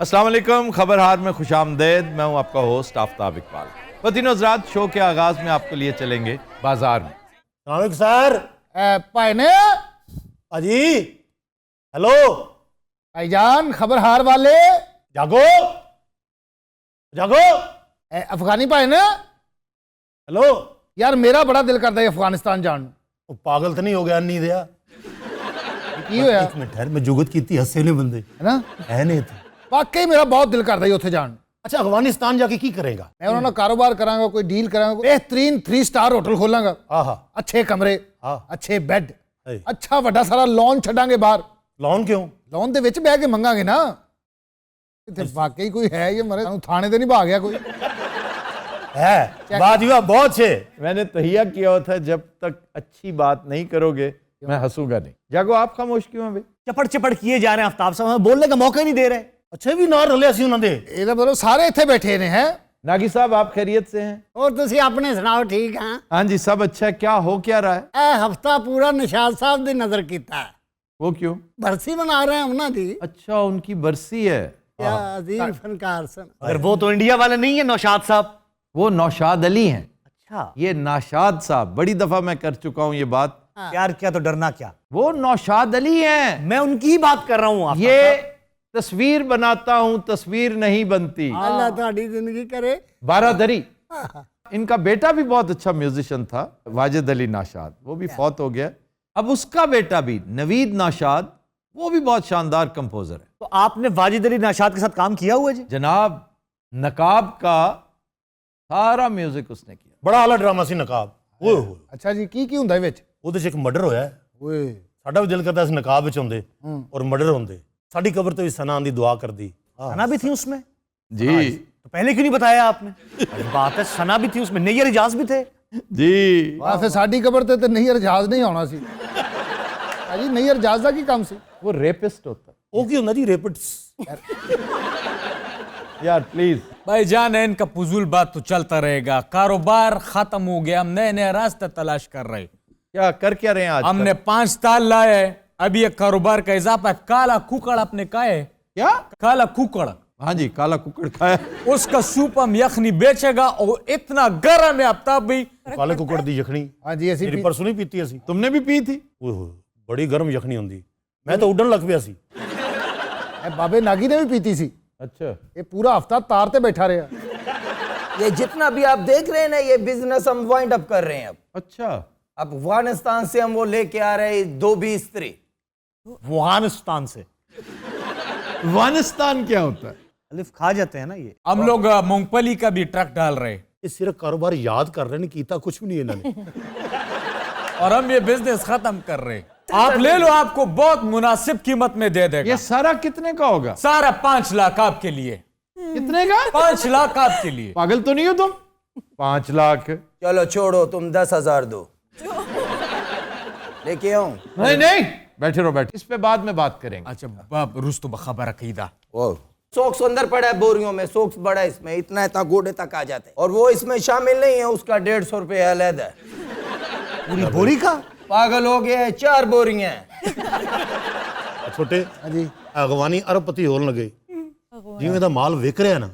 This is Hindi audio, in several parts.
अस्सलाम वालेकुम, खबरहार में खुशामदेद। मैं हूं आपका होस्ट आफ्ताब इकबाल। वतीनो हज़रात, शो के आगाज में आपको लिए चलेंगे बाजार में। सर भाईने अजी हेलो भाईजान खबरहार वाले जागो जागो अफगानी भाईने हेलो। यार मेरा बड़ा दिल करता है अफगानिस्तान जान। वो पागल तो नहीं हो गया अन्नी दिया की होया एक मिनट ठहर, मैं जुगत की हस्से ने बंदे है ना, है नहीं थे। वाकई मेरा बहुत दिल करता है उत्थे जान। अच्छा अफगानिस्तान जाके की करेगा? मैं उन्होंने कारोबार करांगा, कोई डील करांगा, कोई बेहतरीन 3 स्टार होटल खोलांगा। आहा अच्छे कमरे, हाँ। अच्छे बेड, है। अच्छा वड्डा सारा लॉन छड़ांगे बाहर। लॉन क्यों? लॉन दे विच बह के मंगांगे ना। इत्थे वाकई कोई है ये मरे थाने ते नहीं भाग गया कोई? है बात हुआ बहुत छे। मैंने तहिया किया हुआ था, जब तक अच्छी बात नहीं करोगे मैं हंसूंगा नहीं। जागो, आप खामोश क्यों हैं भाई? चपड़ चपड़ किए जा रहे हैं आफ्ताब साहब, हमें बोलने का मौका ही नहीं दे रहे। अच्छा भी ना रले सी उन्होंने ਇਹਦਾ मतलब सारे इत्थे बैठे ने हैं। नागी साहब, आप खैरियत से हैं? और तुसी अपने सुनाओ, ठीक है? हाँ जी, सब अच्छा है। क्या हो क्या रहा है? ए हफ्ता पूरा निशाद साहब दी नजर कीता है। वो क्यों? बरसी मना रहे हैं उन्हां दी। अच्छा, उनकी बरसी है। क्या अजीम फनकार सन। अगर वो तो इंडिया वाले नहीं है नौशाद साहब। वो नौशाद अली हैं। अच्छा ये नाशाद साहब, बड़ी दफा मैं कर चुका हूं ये बात। यार क्या तो डरना क्या, वो नौशाद अली हैं। मैं उनकी ही बात कर रहा हूँ। ये तस्वीर बनाता हूं, तस्वीर नहीं बनती। अल्लाह तुम्हारी जिंदगी करे। बारादरी। इनका बेटा भी बहुत अच्छा म्यूजिशियन था, वाजिद अली नाशाद, वो भी फौत हो गया। अब उसका बेटा भी नवीद नाशाद, वो भी बहुत शानदार कंपोजर है। तो आपने वाजिद अली नाशाद के साथ काम किया हुआ जी? जनाब, नकाब का सारा म्यूजिक उसने किया। बड़ा आला ड्रामा सी नकाब। ओए होए अच्छा जी की ਹੁੰਦਾ ਇਹ ਵਿੱਚ? ਉਹਦੇ 'ਚ ਇੱਕ ਮਰਡਰ ਹੋਇਆ ਹੈ। ਓਏ ਸਾਡਾ ਵੀ ਦਿਲ ਕਰਦਾ ਸੀ ਨਕਾਬ ਵਿੱਚ ਹੁੰਦੇ और मर्डर होंदे। साडी कब्र तो भी सना दी दुआ कर दी। सना भी थी उसमें जी तो पहले क्यों नहीं बताया आपने? अरे बात है, सना भी थी उसमें, नैयर इजाज भी थे जी। ਵਾਹ ਫਿਰ ਸਾਡੀ ਕਬਰ ਤੇ ਨਈਰ ਜਹਾਜ਼ ਨਹੀਂ ਆਉਣਾ ਸੀ। ਭਾਜੀ ਨਈਰ ਜਹਾਜ਼ ਦਾ ਕੀ ਕੰਮ ਸੀ? वो रेपिस्ट होता वो की होंदा जी रेपिट्स। है। यार प्लीज भाईजान, इनका फजूल बात तो चलता रहेगा। कारोबार खत्म हो गया, हम नए नए रास्ते तलाश कर रहे। क्या कर क्या रहे हैं आज? हमने 5 ताल लाए, अभी एक कारोबार का इजाफा है। काला कुकड़ आपने कहा है? क्या? काला कुकड़, हाँ जी, काला कुकड़ खाया। उसका सूप हम यखनी बेचेगा और इतना गर्म है आफ्ताब भाई। काले कुकड़ दी यखनी हाँ जी ਅਸੀਂ मेरी परसों नहीं पीती असी। तुमने भी पी थी? ओए होए बड़ी गर्म यखनी होंदी, मैं तो उड़न लग पिया सी। ਇਹ ਬਾਬੇ ਨਾਗੀ ਨੇ ਵੀ ਪੀਤੀ ਸੀ। अच्छा, ਇਹ ਪੂਰਾ ਹਫਤਾ ਤਾਰ ਤੇ ਬੈਠਾ ਰਿਹਾ। ये जितना भी आप देख रहे हैं ना, ये बिजनेस हम वाइंड अप कर रहे हैं। अच्छा। अब अफगानिस्तान से हम वो लेके आ रहे हैं 2 स्त्री। वुहानिस्तान से। अफगानिस्तान क्या होता है? अलिफ खा जाते हैं ना ये। हम लोग मूंगफली का भी ट्रक डाल रहे ये सिर्फ कारोबार याद कर रहे हैं, कीता कुछ भी नहीं है इन्होंने। और हम ये बिजनेस खत्म कर रहे। आप ले लो, आपको बहुत मुनासिब कीमत में दे देगा। ये सारा कितने का होगा? सारा 5 लाख आपके लिए। कितने का? 5 लाख आपके लिए। पागल तो नहीं हो तुम? 5 लाख? चलो छोड़ो, तुम 10,000 दो। लेके आऊं? नहीं नहीं, बैठे रहो बैठे, इस पे बाद में बात करेंगे। अच्छा बाप, रुस्तु बखबर अकीदा। ओ सोक्स अंदर पड़ा है बोरियों में, सोक्स बड़ा है इसमें, इतना इतना गोडे तक आ जाते हैं। और वो इसमें शामिल नहीं है, उसका 150 रुपये अलग है। पूरी बोरी का पागल हो गया है, 4 बोरियां हैं। छोटे हाँ जी अगवानी अरबपति होने लगे जिवें दा माल विक रहा ना।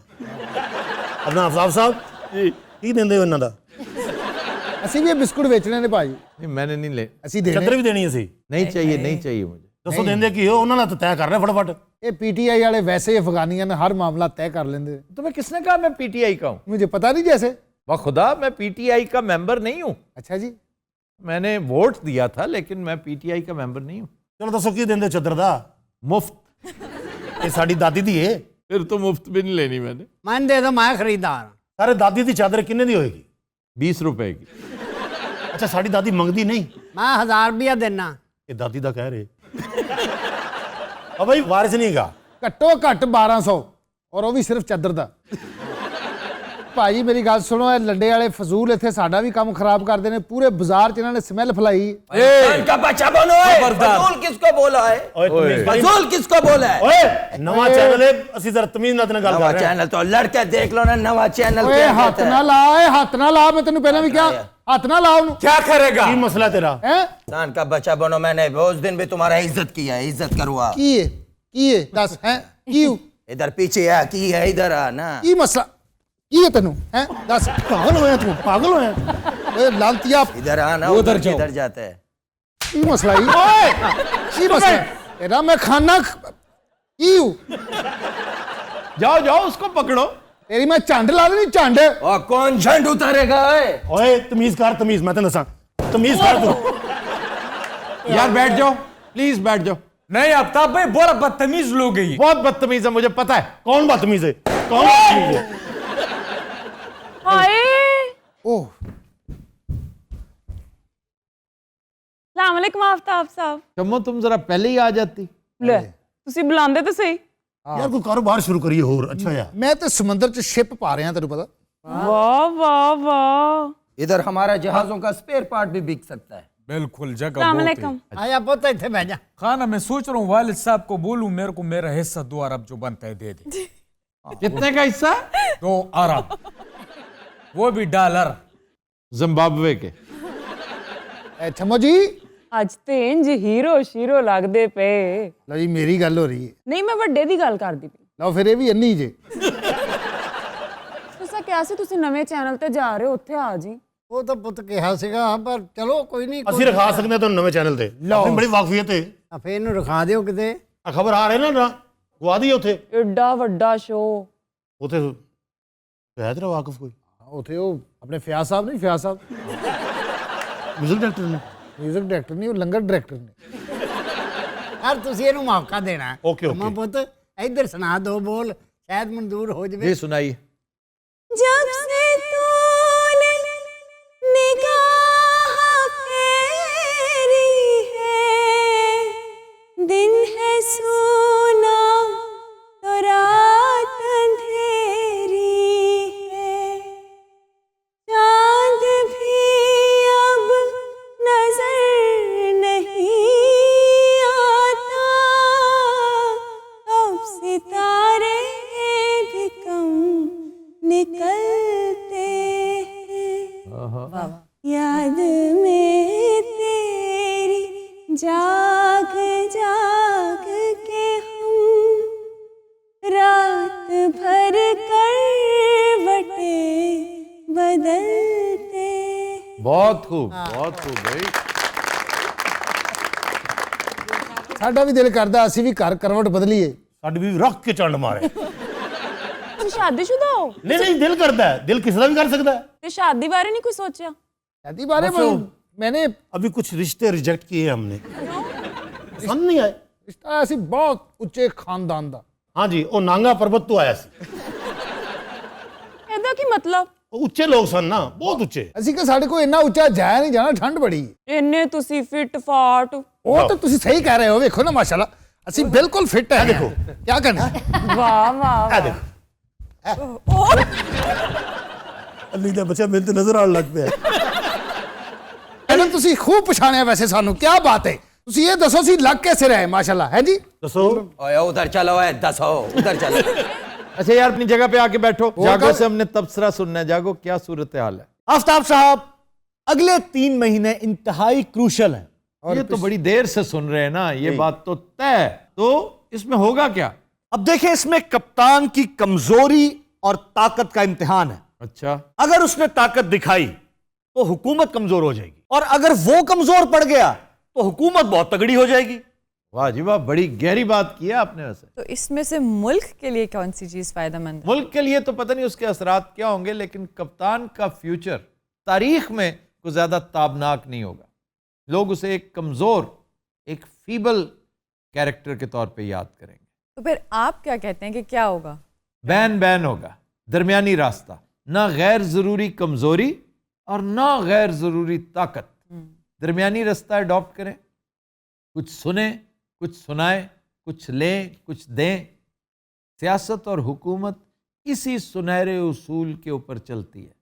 अपना अफताब साहब की देंदे हो इन्हां दा? ਅਸੀਂ ਵੀ ਇਹ ਬਿਸਕੁਟ ਵੇਚਣੇ ਨੇ ਭਾਜੀ। नहीं, मैंने नहीं ले। ਅਸੀਂ चदर ਦੇਣੇ। भी देनी असी। नहीं चाहिए, नहीं चाहिए मुझे। दसो देंदे की हो, उन्हां दा तो तय कर रहे फटाफट। ਇਹ पीटीआई वाले वैसे ही अफगानियां ने हर मामला तय कर लेंगे। तुम्हें किसने कहा मैं पीटीआई का हूँ? मुझे पता नहीं जैसे। वाह खुदा, मैं पीटीआई का मेंबर नहीं हूँ। अच्छा जी मैंने वोट दिया था, लेकिन मैं पीटीआई का मेंबर नहीं हूँ। चलो दसो की देंदे चदर दा? मुफ्त। ये साडी दादी दी है। फिर तो मुफ्त भी नहीं लेनी मैंने। मैं दे दो, मैं खरीदार। सारे दादी दी चादर किन्ने दी होएगी? 20 रुपए की। अच्छा साडी दादी मंगदी नहीं? मैं 1000 रुपया देना। ये दादी दा कह रहे। अब भाई वारिस नहीं गा। ਘੱਟੋ ਘੱਟ 1200 ਔਰ ਉਹ ਵੀ ਸਿਰਫ ਚਾਦਰ ਦਾ। ਭਾਜੀ ਮੇਰੀ ਗੱਲ ਸੁਣੋ, ਇਹ ਲੰਡੇ ਵਾਲੇ ਫਜ਼ੂਲ ਇੱਥੇ ਸਾਡਾ ਵੀ ਕੰਮ ਖਰਾਬ ਕਰਦੇ ਨੇ। ਪੂਰੇ ਬਾਜ਼ਾਰ 'ਚ ਇਹਨਾਂ ਨੇ ਸਮੈਲ ਫੈलाई। का बच्चा बनो है। फजूल किसको बोला है? ओए तमीज भाई। फजूल किसको बोला है? ओए नवा चैनल है, ਅਸੀਂ ਜ਼ਰਾ ਤਮੀਜ਼ ਨਾਲ ਤੇਨਾਂ ਗੱਲ नवा ਕਰ ਰਹੇ ਹਾਂ। चैनल तो लड़के देख लो ना, नवा चैनल ਓਏ क्या ਹੱਥ कहता ਨਾ है? ਲਾ, ਓਏ ਹੱਥ ਨਾ ਲਾ। ਮੈਂ ਤੈਨੂੰ ਪਹਿਲਾਂ ਵੀ ਕਿਹਾ ਹੱਥ ਨਾ ਲਾ ਉਹਨੂੰ। क्या करेगा? ਕੀ ਮਸਲਾ ਤੇਰਾ? ਹੈ इंसान का बच्चा बनो। मैंने उस दिन भी तुम्हारा इज्जत किया है, इज्जत करो आप। ਕੀ ਹੈ ਦੱਸ ਹੈ ਕੀ इधर पीछे आ की है, इधर आ ना। ਕੀ ਮਸਲਾ ਕੀ ਹੈ ਤੈਨੂੰ ਹੈ ਦੱਸ ਪਾਗਲ ਹੋਇਆ ਤੂੰ ਪਾਗਲ ਹੋਇਆ ਓਏ ਲਾਂਤੀਆ इधर आ ना, उधर उधर जाओ। किधर जाता है? ਕੀ ਮਸਲਾ ਹੀ ਓਏ ਕੀ ਮਸਲਾ ਇਹਦਾ ਮੈਂ ਖਾਣਾ ਕੀ ਹੂੰ जाओ जाओ उसको पकड़ो। ਤੇਰੀ ਮੈਂ ਝੰਡ ਲਾ ਦੇਣੀ ਝੰਡ और कौन झंड उतारेगा है? ਓਏ ਤਮੀਜ਼ ਕਰ ਤਮੀਜ਼, ਮੈਂ ਤੈਨੂੰ ਦੱਸਾਂ ਤਮੀਜ਼ ਕਰ ਤੂੰ। यार बैठ जाओ प्लीज, बैठ जाओ। नहीं आफ्ताब भाई बड़ा बदतमीज लोग हैं ये। बहुत बदतमीज है, मुझे पता है। ਕੌਣ ਬਦਤਮੀਜ਼ ਹੈ? ਕੌਣ ਬਦਤਮੀਜ਼ ਹੈ? ਹਾਏ ਓਹ ਸਲਾਮ ਅਲੈਕੁਮ ਆਫਤਾਬ ਸਾਹਿਬ। चम्मो तुम जरा पहले ही आ जाती। ਲੈ ਤੁਸੀਂ ਬੁਲਾਉਂਦੇ ਤਾਂ ਸਹੀ। ਯਾਰ ਕੋਈ ਕਾਰੋਬਾਰ ਸ਼ੁਰੂ ਕਰੀਏ ਹੋਰ ਅੱਛਾ ਯਾਰ। ਮੈਂ ਤੇ ਸਮੁੰਦਰ 'ਚ ਸ਼ਿਪ ਪਾ ਰਿਹਾ ਤੈਨੂੰ ਪਤਾ ਵਾਹ ਵਾਹ ਵਾਹ। इधर हमारा जहाजों का स्पेयर पार्ट भी बिक सकता है। बिल्कुल जगह सलाम बहुत है। अलैकुम। आया पुत इत्थे बह जा। खाना मैं सोच रहा हूँ वालिद साहब को बोलूं मेरे को मेरा हिस्सा 2 अरब जो बनता है दे दे। कितने का हिस्सा? 2 अरब, वो भी डॉलर। जिम्बाब्वे के। ਐ ਛਮੋ ਜੀ ਅੱਜ ਤੇ ਇੰਜ ਹੀਰੋ ਸ਼ੀਰੋ ਲੱਗਦੇ ਪਏ। ਲਓ ਜੀ ਮੇਰੀ ਗੱਲ ਹੋ ਰਹੀ ਹੈ ਨਹੀਂ ਮੈਂ ਵੱਡੇ ਦੀ ਗੱਲ ਕਰਦੀ ਪਈ। ਲਓ ਫਿਰ ਇਹ ਵੀ ਇੰਨੀ ਜੇ ਤੁਸੀਂ ਕਿਹਾ ਸੀ ਤੁਸੀਂ ਨਵੇਂ ਚੈਨਲ ਤੇ ਜਾ ਰਹੇ ਹੋ, ਉੱਥੇ ਆ ਜੀ। ਉਹ ਤਾਂ ਪੁੱਤ ਕਿਹਾ ਸੀਗਾ ਪਰ ਚਲੋ ਕੋਈ ਨਹੀਂ। ਅਸੀਂ ਰਖਾ ਸਕਦੇ ਹਾਂ ਤੁਹਾਨੂੰ ਨਵੇਂ ਚੈਨਲ ਤੇ। ਆਪਣੀ ਬੜੀ ਵਾਕਫੀਅਤ ਹੈ। ਫੇਰ ਇਹਨੂੰ ਰਖਾ ਦਿਓ ਕਿਤੇ। ਆ ਖਬਰ ਆ ਰਹੀ ਨਾ ਗਵਾ ਦੀ ਉੱਥੇ। ਏਡਾ ਵੱਡਾ ਸ਼ੋਅ। ਉੱਥੇ ਹੈ ਤੇਰਾ ਵਾਕਫ ਕੋਈ ਉੱਥੇ ਉਹ ਆਪਣੇ ਫਿਆਜ਼ ਸਾਹਿਬ ਨਹੀਂ ਫਿਆਜ਼ ਸਾਹਿਬ ਮਿਊਜ਼ਿਕ ਡਾਇਰੈਕਟਰ ਨੇ? ਮਿਊਜ਼ਿਕ ਡਾਇਰੈਕਟਰ ਨਹੀਂ ਉਹ ਲੰਗਰ ਡਾਇਰੈਕਟਰ ਨੇ ਯਾਰ ਤੁਸੀਂ ਇਹਨੂੰ ਮੌਕਾ ਦੇਣਾ ਹੈ। Okay, okay. ਅਮਾ ਪੁੱਤ ਇੱਧਰ ਸੁਣਾ ਦੋ ਬੋਲ ਸ਼ਾਇਦ ਮਨਜ਼ੂਰ ਹੋ ਜਾਵੇ। जी सुनाइए। जब से तूने निगाह फेरी है, दिन है सोना तो रात अंधेरी है, चांद भी अब नजर नहीं आता, अब सितारे भी कम निकलते हैं, याद में तेरी जाग जाग के हम रात भर करवटे बदलते। बहुत खूब भाई। ਸਾਡਾ ਵੀ ਦਿਲ ਕਰਦਾ ਅਸੀਂ ਵੀ ਘਰ ਕਰਵਟ ਬਦਲੀਏ ਸਾਡੀ ਵੀ ਰੱਖ ਕੇ ਚੰਡ ਮਾਰੇ। ਤੁਸੀਂ ਸ਼ਾਦੀशुदा ਹੋ ਨਹੀਂ ਨਹੀਂ ਦਿਲ ਕਰਦਾ ਹੈ, ਦਿਲ ਕਿਸੇ ਦਾ ਵੀ ਕਰ ਸਕਦਾ ਹੈ। ਤੇ ਸ਼ਾਦੀ ਬਾਰੇ ਨਹੀਂ ਕੋਈ ਸੋਚਿਆ? शादी बारे बस वो- में मैंने अभी कुछ रिश्ते रिजेक्ट किए हमने, पसंद नहीं आए। रिश्ता ਅਸੀਂ ਬਹੁਤ ਉੱਚੇ ਖਾਨਦਾਨ ਦਾ हाँ जी वो नांगा पर्वत तो आया सी। ਇਹਦਾ ਕੀ ਮਤਲਬ? वो उच्चे लोग सन ना, बहुत उच्चे। ਅਸੀਂ ਕਿ ਸਾਡੇ ਕੋਲ ਇੰਨਾ ਉੱਚਾ ਜਾਇਆ ਨਹੀਂ ਜਾਣਾ ਠੰਡ ਬੜੀ ਹੈ ਇੰਨੇ ਤੁਸੀਂ ਫਿੱਟ ਫਾਟ। ਉਹ ਤਾਂ ਤੁਸੀਂ ਸਹੀ ਕਹਿ ਰਹੇ ਹੋ ਵੇਖੋ ਨਾ ਮਾਸ਼ਾਅੱਲਾ ਅਸੀਂ ਬਿਲਕੁਲ ਫਿੱਟ ਹੈ ਦੇਖੋ ਕੀ ਕਰਨਾ ਵਾਹ ਵਾਹ आ देखो अल्ली दा बच्चा मेरे तो नजर आने लग पिया। ਮੈਡਮ ਤੁਸੀਂ ਖੂਬ ਪਛਾਣਿਆ ਵੈਸੇ ਸਾਨੂੰ ਕੀ ਬਾਤ ਹੈ ਤੁਸੀਂ ਇਹ ਦੱਸੋ ਸੀ ਲੱਗ कैसे रहे माशाल्लाह है जी दसो ओए उधर चलो, है 10 हो उधर चलो। अच्छा यार अपनी जगह पे आके बैठो। जागो से हमने तबसरा सुनना है। जागो क्या सूरत हाल है? आफ्ताब साहब अगले 3 महीने इंतहाई क्रूशल हैं। और ये तो बड़ी देर से सुन रहे हैं ना, ये बात तो तय है। तो इसमें होगा क्या? अब देखें इसमें कप्तान की कमजोरी और ताकत का इम्तिहान है। अच्छा अगर उसने ताकत दिखाई तो हुकूमत कमजोर हो जाएगी और अगर वो कमजोर पड़ गया तो हुकूमत बहुत तगड़ी हो जाएगी। वाह जी वाह, बड़ी गहरी बात की है आपने वैसे। तो इसमें से मुल्क के लिए कौन सी चीज फायदेमंद है? मुल्क के लिए तो पता नहीं उसके असरात क्या होंगे, लेकिन कप्तान का फ्यूचर तारीख में कुछ ज्यादा ताबनाक नहीं होगा। लोग उसे एक कमजोर, एक फीबल कैरेक्टर के तौर पे याद करेंगे। तो फिर आप क्या कहते हैं कि क्या होगा? बैन बैन होगा, दरमियानी रास्ता, ना गैर जरूरी कमजोरी और ना गैर जरूरी ताकत। दरमियानी रास्ता अडॉप्ट करें, कुछ सुने, कुछ सुनाए, कुछ लें, कुछ दें। सियासत और हुकूमत इसी सुनहरे उसूल के ऊपर चलती है।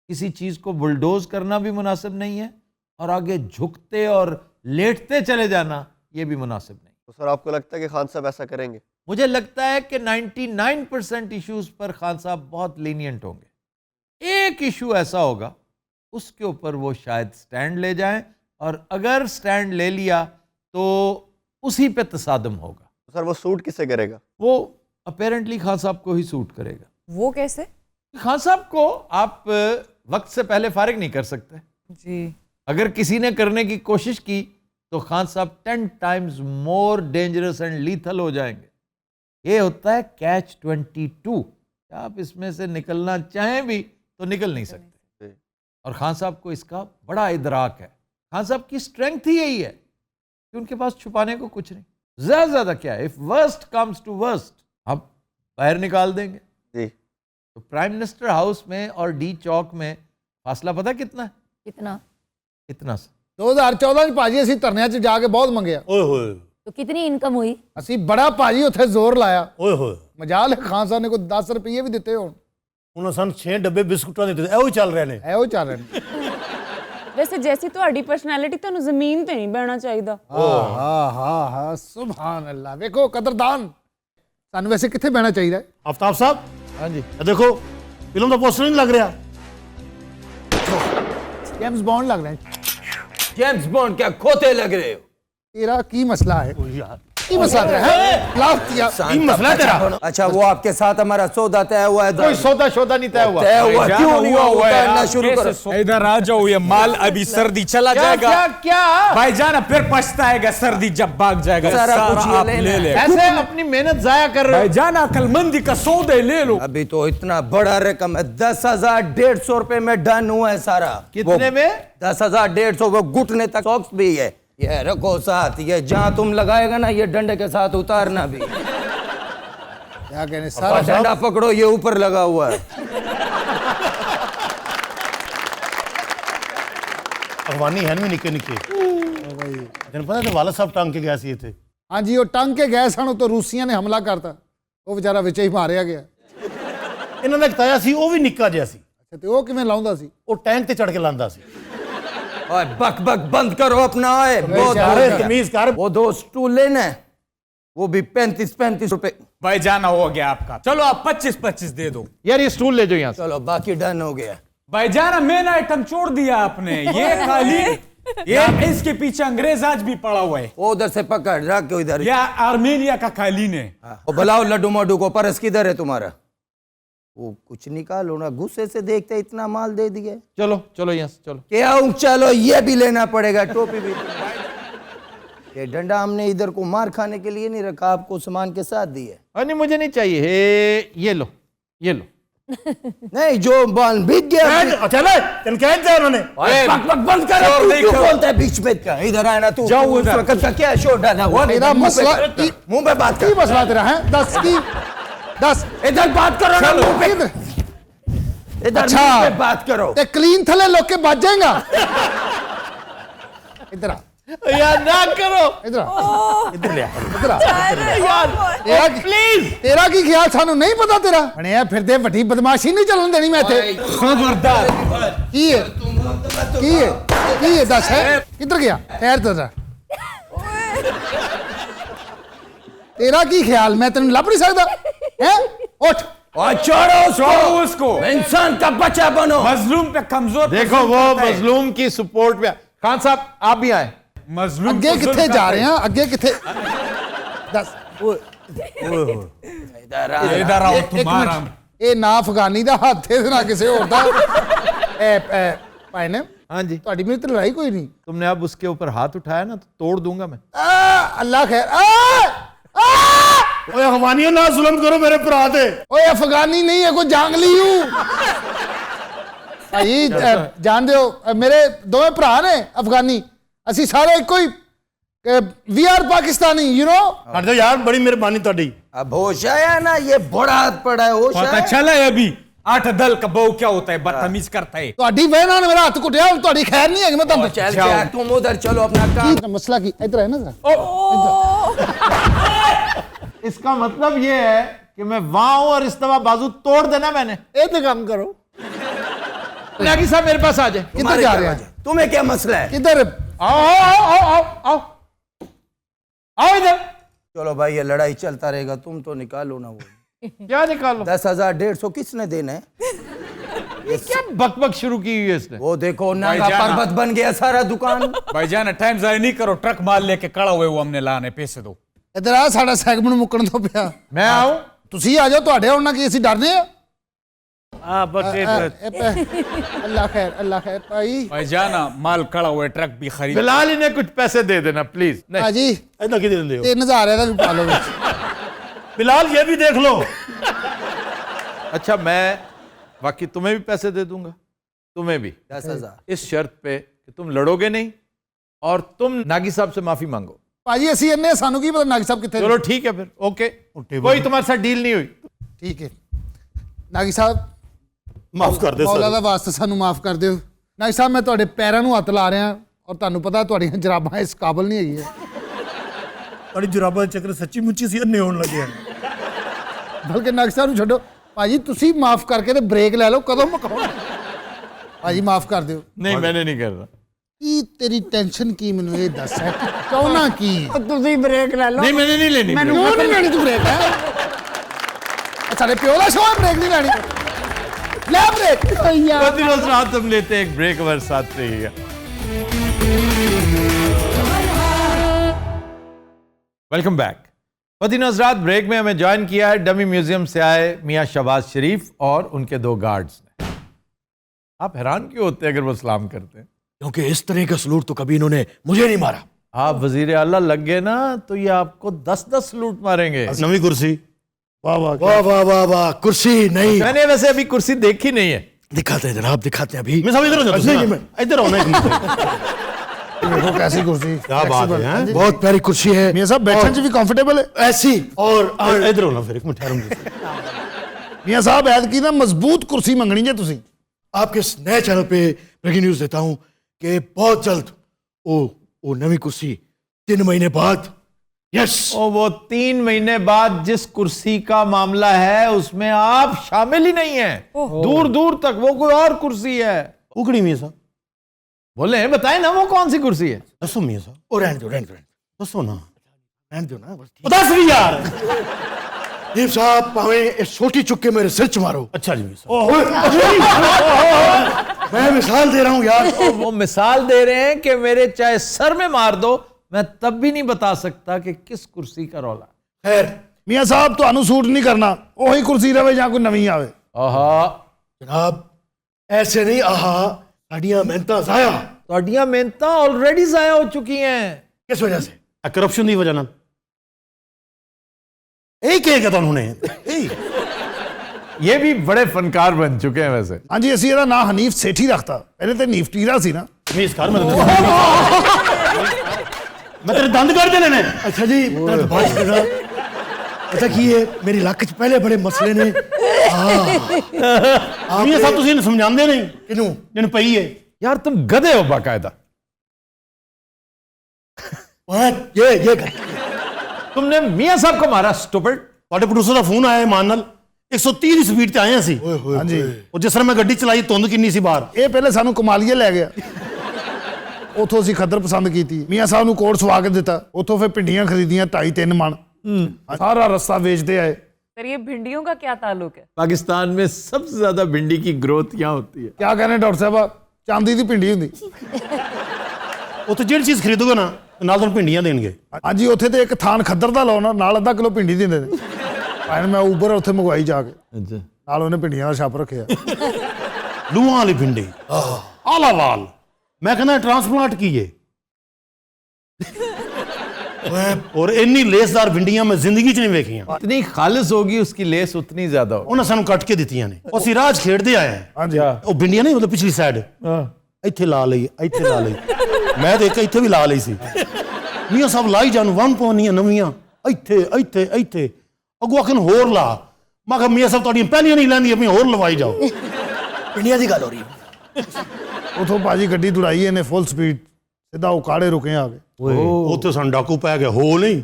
किसी चीज़ को बुलडोज करना भी मुनासिब नहीं है और आगे झुकते और लेटते चले जाना ये भी मुनासिब नहीं। तो सर आपको लगता है कि खान साहब ऐसा करेंगे? मुझे लगता है कि 99% इश्यूज पर खान साहब बहुत लीनियंट होंगे। एक इशू ऐसा होगा उसके ऊपर वो शायद स्टैंड ले जाएं, और अगर स्टैंड ले लिया तो उसी पे तसादम होगा। तो सर वो सूट किससे करेगा? वो अपेरेंटली खान साहब को ही सूट करेगा। वो कैसे? खान साहब को आप वक्त से पहले फारिग नहीं कर सकते जी। अगर किसी ने करने की कोशिश की तो खान साहब 10 times more dangerous and lethal हो जाएंगे। ये होता है कैच 22। आप इसमें से निकलना चाहें भी तो निकल नहीं सकते, और खान साहब को इसका बड़ा इदराक है। खान साहब की स्ट्रेंथ ही यही है कि उनके पास छुपाने को कुछ नहीं। ज्यादा क्या है, if worst comes to worst आप बाहर निकाल देंगे। जी। तो प्राइम मिनिस्टर हाउस में और डी चौक में फासला पता कितना है? कितना? इतना सा। 2014 ਚ ਭਾਜੀ ਅਸੀਂ ਧਰਨਿਆਂ 'ਚ ਜਾ ਕੇ ਬਹੁਤ ਮੰਗਿਆ। ਓਏ ਹੋਏ तो कितनी इनकम हुई? ਅਸੀਂ ਬੜਾ ਭਾਜੀ ਉੱਥੇ ਜ਼ੋਰ ਲਾਇਆ। ਓਏ ਹੋਏ ਮਜਾਲ ਹੈ ਖਾਨ ਸਾਹਿਬ ਨੇ ਕੋਈ 10 ਰੁਪਏ ਵੀ ਦਿੱਤੇ ਹੋਣ। ਉਹਨਾਂ ਸਾਨੂੰ 6 ਡੱਬੇ ਬਿਸਕੁਟਾਂ ਦੇ ਦਿੱਤੇ, ਇਹੋ ਹੀ ਚੱਲ ਰਹੇ ਨੇ। ਇਹੋ ਚੱਲ ਰਹੇ ਨੇ। ਵੈਸੇ ਜੈਸੀ ਤੁਹਾਡੀ ਪਰਸਨੈਲਿਟੀ ਤੁਹਾਨੂੰ ਜ਼ਮੀਨ ਤੇ ਨਹੀਂ ਬਹਿਣਾ ਚਾਹੀਦਾ। ਹਾਂ ਸੁਭਾਨ ਅੱਲਾ। ਵੇਖੋ ਕਦਰਦਾਨ, ਸਾਨੂੰ ਵੈਸੇ ਕਿੱਥੇ ਬਹਿਣਾ ਚਾਹੀਦਾ ਹੈ? ਆਫਤਾਬ ਸਾਹਿਬ, ਹਾਂਜੀ ਇਹ ਦੇਖੋ ਫਿਲਮ ਦਾ ਪੋਸਟਰ ਨਹੀਂ ਲੱਗ ਰਿਹਾ। जेम्स बॉन्ड लग रहे हैं। जेम्स बॉन्ड क्या खोते लग रहे हो? तेरा की मसला है? यार की मसला तेरा है? लाफ किया। की मसला है तेरा? अच्छा, वो आपके साथ हमारा सौदा तय हुआ है? कोई सौदा शोदा नहीं तय हुआ। तय हुआ क्यों नहीं हुआ? उतारना शुरू करो। इधर आ जाओ, ये माल अभी सर्दी चला जाएगा। क्या भाईजान फिर पछताएगा सर्दी जब भाग जाएगा। सारा कुछ ये आप ले ले। ऐसे अपनी मेहनत जाया कर रहे हो। भाईजान अकलमंदी का सौदे ले लो। अभी तो इतना बड़ा रकम है, 10,150 रुपए में डन हुआ है सारा। कितने में? 10,150। वो घुटने तक सॉक्स भी है। ये रखो साथ, ये जहां तुम लगाएगा ना ये डंडे के साथ उतारना भी। क्या कहने सारा डंडा पकड़ो, ये ऊपर लगा हुआ है। अफगानी है भी निके निके। तेन पता ते वाला साहब टांग के गया सी इथे। हाँ जी, वो टंग के गए सन तो रूसिया ने हमला करता, वो बेचारा विच ही मारिया गया। ਇਹਨਾਂ ਦਾ ਇੱਕ ਤਾਇਆ ਸੀ, ਉਹ ਵੀ ਨਿੱਕਾ ਜਿਹਾ ਸੀ। अच्छा, तो वो किवें लाउंदा सी? ਉਹ ਟੈਂਕ ਤੇ ਚੜ ਕੇ ਲਾਂਦਾ ਸੀ। ओए बक बक बंद करो अपना। ओए बहुत हो अरे गया। तमीज कर। वो 2 स्टूल लेना है, वो भी 35-35 रुपए। भाईजान हो गया आपका, चलो आप 25-25 दे दो। यार ये स्टूल ले जाओ यहाँ से। चलो बाकी डन हो गया। भाईजान मेन आइटम छोड़ दिया आपने। ये खाली ये इसके पीछे अंग्रेज आज भी पड़ा हुआ है। वो उधर से पकड़ रख के इधर। या आर्मेनिया का कालीन है। वो बुलाओ लड्डू मड्डू को। परस किधर है तुम्हारा? वो कुछ निकालो ना, गुस्से से देखते इतना माल दे दिए। चलो चलो यहाँ से चलो। क्या चलो, ये भी लेना पड़ेगा, टोपी भी। ये डंडा हमने इधर को मार खाने के लिए नहीं रखा, आपको सामान के साथ दिए। नहीं मुझे नहीं चाहिए। हे ये लो ये लो। नहीं जो बाल बिक गया। चले तेन कह दिया उन्होंने। बक बक बंद कर। तू क्यों बोलता है बीच में? क्या इधर आना तू? जाओ उस उधर। वक्त का क्या शो डाला हुआ? तेरा मसला मुंह पे बात की कर। मसला तेरा है? 10 की 10 इधर बात करो ना, मुंह पे। इधर अच्छा। मुंह पे बात करो। ते क्लीन थले लोग के बच जाएगा। इधर आ, यार ना करो। इधर आ, इधर ले आ। इधर आ। यार प्लीज, तेरा की ख्याल सानू नहीं पता तेरा बने फिर दे वड्डी बदमाशी नहीं चलन देनी मैं थे। खबरदार। की है की है 10 है किधर गया? ठहर जरा, तेरा की ख्याल मैं तेन लभ नहीं सकता है? उठ और छोड़ो उसको। इंसान का बच्चा बनो। मजलूम पे कमजोर देखो वो मजलूम की सपोर्ट पे। खान साहब आप भी आए। मजलूम अगे किथे जा रहे हैं? अगे किथे? 10 इधर आओ तुम्हारा। ਇਹ ਨਾ ਅਫਗਾਨੀ ਦਾ ਹੱਥ ਹੈ ਨਾ ਕਿਸੇ ਹੋਰ ਦਾ। ਭਾਈ ਨੇ हाँ जी। ਤੁਹਾਡੀ ਮੇਰੀ ਤੇ ਲੜਾਈ ਕੋਈ ਨਹੀਂ। तुमने अब उसके ऊपर हाथ उठाया ना तो तोड़ दूंगा मैं। ਅੱਲਾ ਖੈਰ। ओए अफगानियों ना जुल्म करो मेरे भरा ते। ਓਏ ਅਫਗਾਨੀ ਨਹੀਂ ਹੈ ਕੋਈ ਜੰਗਲੀ ਹੂੰ। ਭਾਈ ਜਾਣਦੇ ਹੋ ਮੇਰੇ ਦੋਵੇਂ ਭਰਾ ਨੇ ਅਫਗਾਨੀ, ਅਸੀਂ ਸਾਰੇ ਇੱਕੋ ਹੀ। We are Pakistani, you know. हट जाओ यार, बड़ी मेहरबानी ਤੁਹਾਡੀ। अब होश आया ना, ये बड़ा हाथ पड़ा है। होश पता आया? चला है अभी 8 दल का बहु क्या होता है, बदतमीज करता है। ਤੁਹਾਡੀ ਵਜ੍ਹਾ ਨਾਲ ਮੇਰਾ ਹੱਥ ਕੁੱਟਿਆ, ਤੁਹਾਡੀ ਖੈਰ ਨਹੀਂ ਹੈਗੀ। ਮੈਂ ਤੁਹਾਨੂੰ चल क्या, तुम उधर चलो अपना काम। ਕੀ ਮਸਲਾ ਕੀ ਇਧਰ ਹੈ ਨਾ ਜ਼ਰਾ। इसका मतलब ये है कि मैं वहां हूं और इस दफा बाजू तोड़ देना मैंने। ਇਹ ਤੇ ਕੰਮ ਕਰੋ। नागी साहब मेरे पास आ जाए। किधर तुम्हारे जा क्या रहे वजह? हैं? तुम्हें क्या मसला है? किधर? आओ आओ आओ आओ आओ आओ इधर। चलो भाई, ये लड़ाई चलता रहेगा, तुम तो निकालो ना वो। क्या निकालो? 10,150 किसने देना है? ये क्या बकबक शुरू की हुई है इसने? वो देखो नागा भाईजान। पर्वत बन गया सारा दुकान। भाईजान टाइम जाया नहीं करो, ट्रक माल लेके खड़ा हुए वो हमने लाने, पैसे दो। इधर आ, साड़ा सेगमेंट मुकन तो पिया। मैं आऊं? ਤੁਸੀਂ ਆ ਜਾਓ, ਤੁਹਾਡੇ ਆਉਣ ਨਾਲ ਕੀ ਅਸੀਂ ਡਰਨੇ ਆ? बस अल्लाह खैर भाई। भाईजान माल खड़ा हुआ है, ट्रक भी खरीद। बिलाल इन्हें कुछ पैसे दे देना प्लीज। भाजी ਇਦਾਂ ਕਿਹਦੇ ਦਿੰਦੇ ਹੋ 3000 ਇਹਦਾ ਵੀ ਪਾ ਲਓ ਵਿੱਚ। बिलाल ये भी देख लो। अच्छा मैं बाकी तुम्हें भी पैसे दे दूंगा, तुम्हें भी 10,000। इस शर्त पे कि तुम लड़ोगे नहीं और तुम नागी साहब से माफी मांगो। ਭਾਜੀ ਅਸੀਂ ਇੰਨੇ, ਸਾਨੂੰ ਕੀ ਪਤਾ ਨਾਗੀ ਸਾਹਿਬ ਕਿੱਥੇ ਨੇ। चलो ठीक है फिर, ओके, कोई तुम्हारे साथ डील नहीं हुई। ਠੀਕ ਹੈ ਨਾਗੀ ਸਾਹਿਬ, माफ कर दे ਮੌਲਾ सर। ਦਾ ਵਾਸਤਾ ਸਾਨੂੰ ਮਾਫ ਕਰ ਦਿਓ। ਨਾਗੀ ਸਾਹਿਬ ਮੈਂ ਤੁਹਾਡੇ ਪੈਰਾਂ ਨੂੰ ਹੱਥ ਲਾ ਰਿਹਾ ਔਰ ਤੁਹਾਨੂੰ ਪਤਾ ਤੁਹਾਡੀਆਂ ਜਰਾਬਾਂ ਇਸ ਕਾਬਲ ਨਹੀਂ ਹੈਗੀਆਂ। बड़ी जुराबा चक्कर सच्ची मुच्ची सी अन्ने होने लगे हैं। ਬਲਕਿ ਨਾਗੀ ਸਾਹਿਬ ਨੂੰ ਛੱਡੋ ਭਾਜੀ, ਤੁਸੀਂ ਮਾਫ ਕਰਕੇ ਤੇ ਬ੍ਰੇਕ ਲੈ ਲਓ, ਕਦੋਂ ਮੁਕਾਓ। ਭਾਜੀ ਮਾਫ ਕਰ ਦਿਓ। नहीं मैंने नहीं कर रहा। ਕੀ ਤੇਰੀ ਟੈਨਸ਼ਨ ਕੀ, ਮੈਨੂੰ ਇਹ ਦੱਸ ਹੈ, ਚਾਹਣਾ ਕੀ ਹੈ? ਤੁਸੀਂ ਬ੍ਰੇਕ ਲੈ ਲਓ। नहीं मैंने नहीं लेनी। ਕਿਉਂ ਨਹੀਂ ਲੈਣੀ ਤੂੰ ਬ੍ਰੇਕ? ਹੈ ਸਾਡੇ ਪਿਓ ਦਾ ਸ਼ੋਅ ਬ੍ਰੇਕ नहीं ਲੈਣੀ, ਲੈ ਬ੍ਰੇਕ। रोज रात हम लेते हैं एक ब्रेक, हमारे साथ रहिएगा। Welcome back. पतिन हजरात, ब्रेक में हमें ज्वाइन किया है डमी म्यूजियम से आए मियां शहबाज शरीफ और उनके 2 गार्ड्स ने। आप हैरान क्यों होते हैं अगर वो सलाम करते हैं? क्योंकि इस तरह का सलूट तो कभी इन्होंने मुझे नहीं मारा। आप वजीर आला लग गए ना तो ये आपको 10-10 सलूट मारेंगे। नवी कुर्सी। वाह वाह वाह वाह वाह वाह, कुर्सी नहीं। मैंने वैसे अभी कुर्सी देखी नहीं है। दिखाते हैं जनाब, दिखाते हैं अभी। मैं सब इधर हो जाता हूं। इधर आओ ना। देखो कैसी कुर्सी, क्या बात है, हैं? बहुत प्यारी कुर्सी है मियां साहब, बैठने च भी कंफर्टेबल है ऐसी। और इधर हो ना फिर एक मिनट ठहरो। मियां साहब ऐतकी ना मजबूत कुर्सी मंगनी जे तुसी। आपके इस नए चैनल पे ब्रेकिंग न्यूज देता हूं कि बहुत जल्द वो नवी कुर्सी 3 महीने बाद। यस। और वो 3 महीने बाद जिस कुर्सी का मामला है उसमें आप शामिल ही नहीं है, दूर दूर तक। वो कोई और कुर्सी है। उकड़ी मियां साहब, बोले बताए ना वो कौन सी कुर्सी है। दसो मियां साहब। और रहने दो, रहने दो, दसो ना। रहने दो ना बस। दस भी यार। दीप साहब पावे इस छोटी चुक्के मेरे सिर च मारो। अच्छा जी मियां साहब। मैं मिसाल दे रहा हूं यार। वो मिसाल दे रहे हैं कि मेरे चाहे सर में मार दो, मैं तब भी नहीं बता सकता कि किस कुर्सी का रौला। खैर मियां साहब ਤੁਹਾਨੂੰ सूट नहीं करना, वही कुर्सी रहे ਜਾਂ ਕੋਈ ਨਵੀਂ ਆਵੇ। आहा, जनाब ऐसे नहीं, आहा साड़ियां मेहनता जाया। ਤੁਹਾਡੀਆਂ ਮਿਹਨਤਾਂ ऑलरेडी जाया हो चुकी हैं। किस वजह से? करप्शन की वजह ना यही कहेगा तो उन्होंने। ये भी बड़े फनकार बन चुके हैं वैसे। हाँ जी, ਅਸੀਂ ਇਹਦਾ ਨਾਂ ਹਨੀਫ ਸੇਠੀ ਰੱਖਤਾ, ਪਹਿਲੇ ਤੇ ਨੀਫ ਟੀਰਾ ਸੀ ਨਾ। मीस कर मैं तेरे दंद कर देने ने। अच्छा जी, दर्द बात करना। पता की है मेरी लक च पहले बड़े मसले ने। मियां साहब तुसीं समझांदे नहीं किनू जिन पई है। यार तुम गधे हो बाकायदा। ये तुमने मियां साहब को मारा स्टूपिड। ਤੁਹਾਡੇ ਪ੍ਰੋਡਿਊਸਰ ਦਾ ਫੋਨ ਆਇਆ ਇਮਾਨ ਨਾਲ 130 ਦੀ ਸਪੀਡ ਤੇ ਆਏ ਅਸੀਂ। ਹਾਂਜੀ, ਉਹ ਜਿਸ ਤਰ੍ਹਾਂ ਮੈਂ ਗੱਡੀ ਚਲਾਈ ਧੁੰਦ ਕਿੰਨੀ ਸੀ ਬਾਹਰ। ਇਹ ਪਹਿਲੇ ਸਾਨੂੰ ਕਮਾਲੀਏ ਲੈ ਗਿਆ, ਉਥੋਂ ਅਸੀਂ ਖੱਦਰ ਪਸੰਦ ਕੀਤੀ, ਮੀਆਂ ਸਾਹਿਬ ਨੂੰ ਕੋਟ ਸਵਾ ਕੇ ਦਿੱਤਾ, ਉਥੋਂ ਫਿਰ ਭਿੰਡੀਆਂ ਖਰੀਦੀਆਂ 2.5-3 ਮਣ, ਸਾਰਾ ਰਸਤਾ ਵੇਚਦੇ आए। पर ये भिंडियों का क्या ताल्लुक है? पाकिस्तान में सबसे ज्यादा भिंडी की ग्रोथ यहाँ होती है। क्या कहने डॉक्टर साहब, चांदी ਦੀ ਭਿੰਡੀ ਹੁੰਦੀ। ਉੱਥੇ ਜਿਹੜੀ ਚੀਜ਼ ਖਰੀਦੋਗੇ ਨਾ ਨਾਲ ਤੁਹਾਨੂੰ ਭਿੰਡੀਆਂ ਦੇਣਗੇ। ਹਾਂਜੀ, ਉੱਥੇ ਤੇ ਇੱਕ ਥਾਨ ਖੱਦਰ ਦਾ ਲਾਉਣਾ, ਨਾਲ ਅੱਧਾ ਕਿਲੋ ਭਿੰਡੀ ਦਿੰਦੇ ਨੇ। ਭਾਵੇਂ ਮੈਂ ਉਬਰ ਉੱਥੇ ਮੰਗਵਾਈ ਜਾ ਕੇ, ਨਾਲ ਉਹਨੇ ਭਿੰਡੀਆਂ ਦਾ ਛਾਪ ਰੱਖਿਆ। ਲੂਹਾਂ ਵਾਲੀ ਭਿੰਡੀ ਆਲਾਵਾਲ। ਮੈਂ ਕਹਿੰਦਾ ਟ੍ਰਾਂਸਪਲਾਂਟ ਕੀਏ। और इन्नी लेसदार भिंडियां मैं जिंदगी च नहीं वेखियां। इतनी खालिस होगी उसकी लेस उतनी ज्यादा होगी। उन्हें सानू कट के दित्तियां ने। और ਅਸੀਂ ਰਾਜ ਖੇਡਦੇ ਆਏ ਹਾਂ। ਹਾਂਜੀ, ਉਹ भिंडियां नहीं मतलब पिछली साइड ਇੱਥੇ ਲਾ ਲਈ, ਇੱਥੇ ਲਾ ਲਈ। ਮੈਂ ਤੇ ਇੱਕ ਇੱਥੇ ਵੀ ਲਾ ਲਈ ਸੀ। ਮੀਆਂ ਸਾਹਿਬ ਲਾਈ ਜਾਣ ਵਨ ਪਾਉਣੀਆਂ ਨਵੀਆਂ ਇੱਥੇ ਇੱਥੇ ਇੱਥੇ ਅੱਗੋਂ ਆਖਣ ਹੋਰ ਲਾ। ਮੈਂ ਕਿਹਾ ਮੀਆਂ ਸਾਹਿਬ ਤੁਹਾਡੀਆਂ ਪਹਿਲੀਆਂ ਨਹੀਂ ਲੈਂਦੀਆਂ ਪਈਆਂ, ਹੋਰ ਲਵਾਈ ਜਾਓ। भिंडिया की गल हो रही है। ਉਥੋਂ ਭਾਜੀ ਗੱਡੀ ਦੌੜਾਈ ਇਹਨੇ ਫੁੱਲ ਸਪੀਡ, ਸਿੱਧਾ ਉਕਾੜੇ ਰੁਕੇ ਆ ਗਏ। ਉੱਥੇ ਸਾਨੂੰ ਡਾਕੂ ਪੈ ਗਿਆ, ਹੋ ਨਹੀਂ।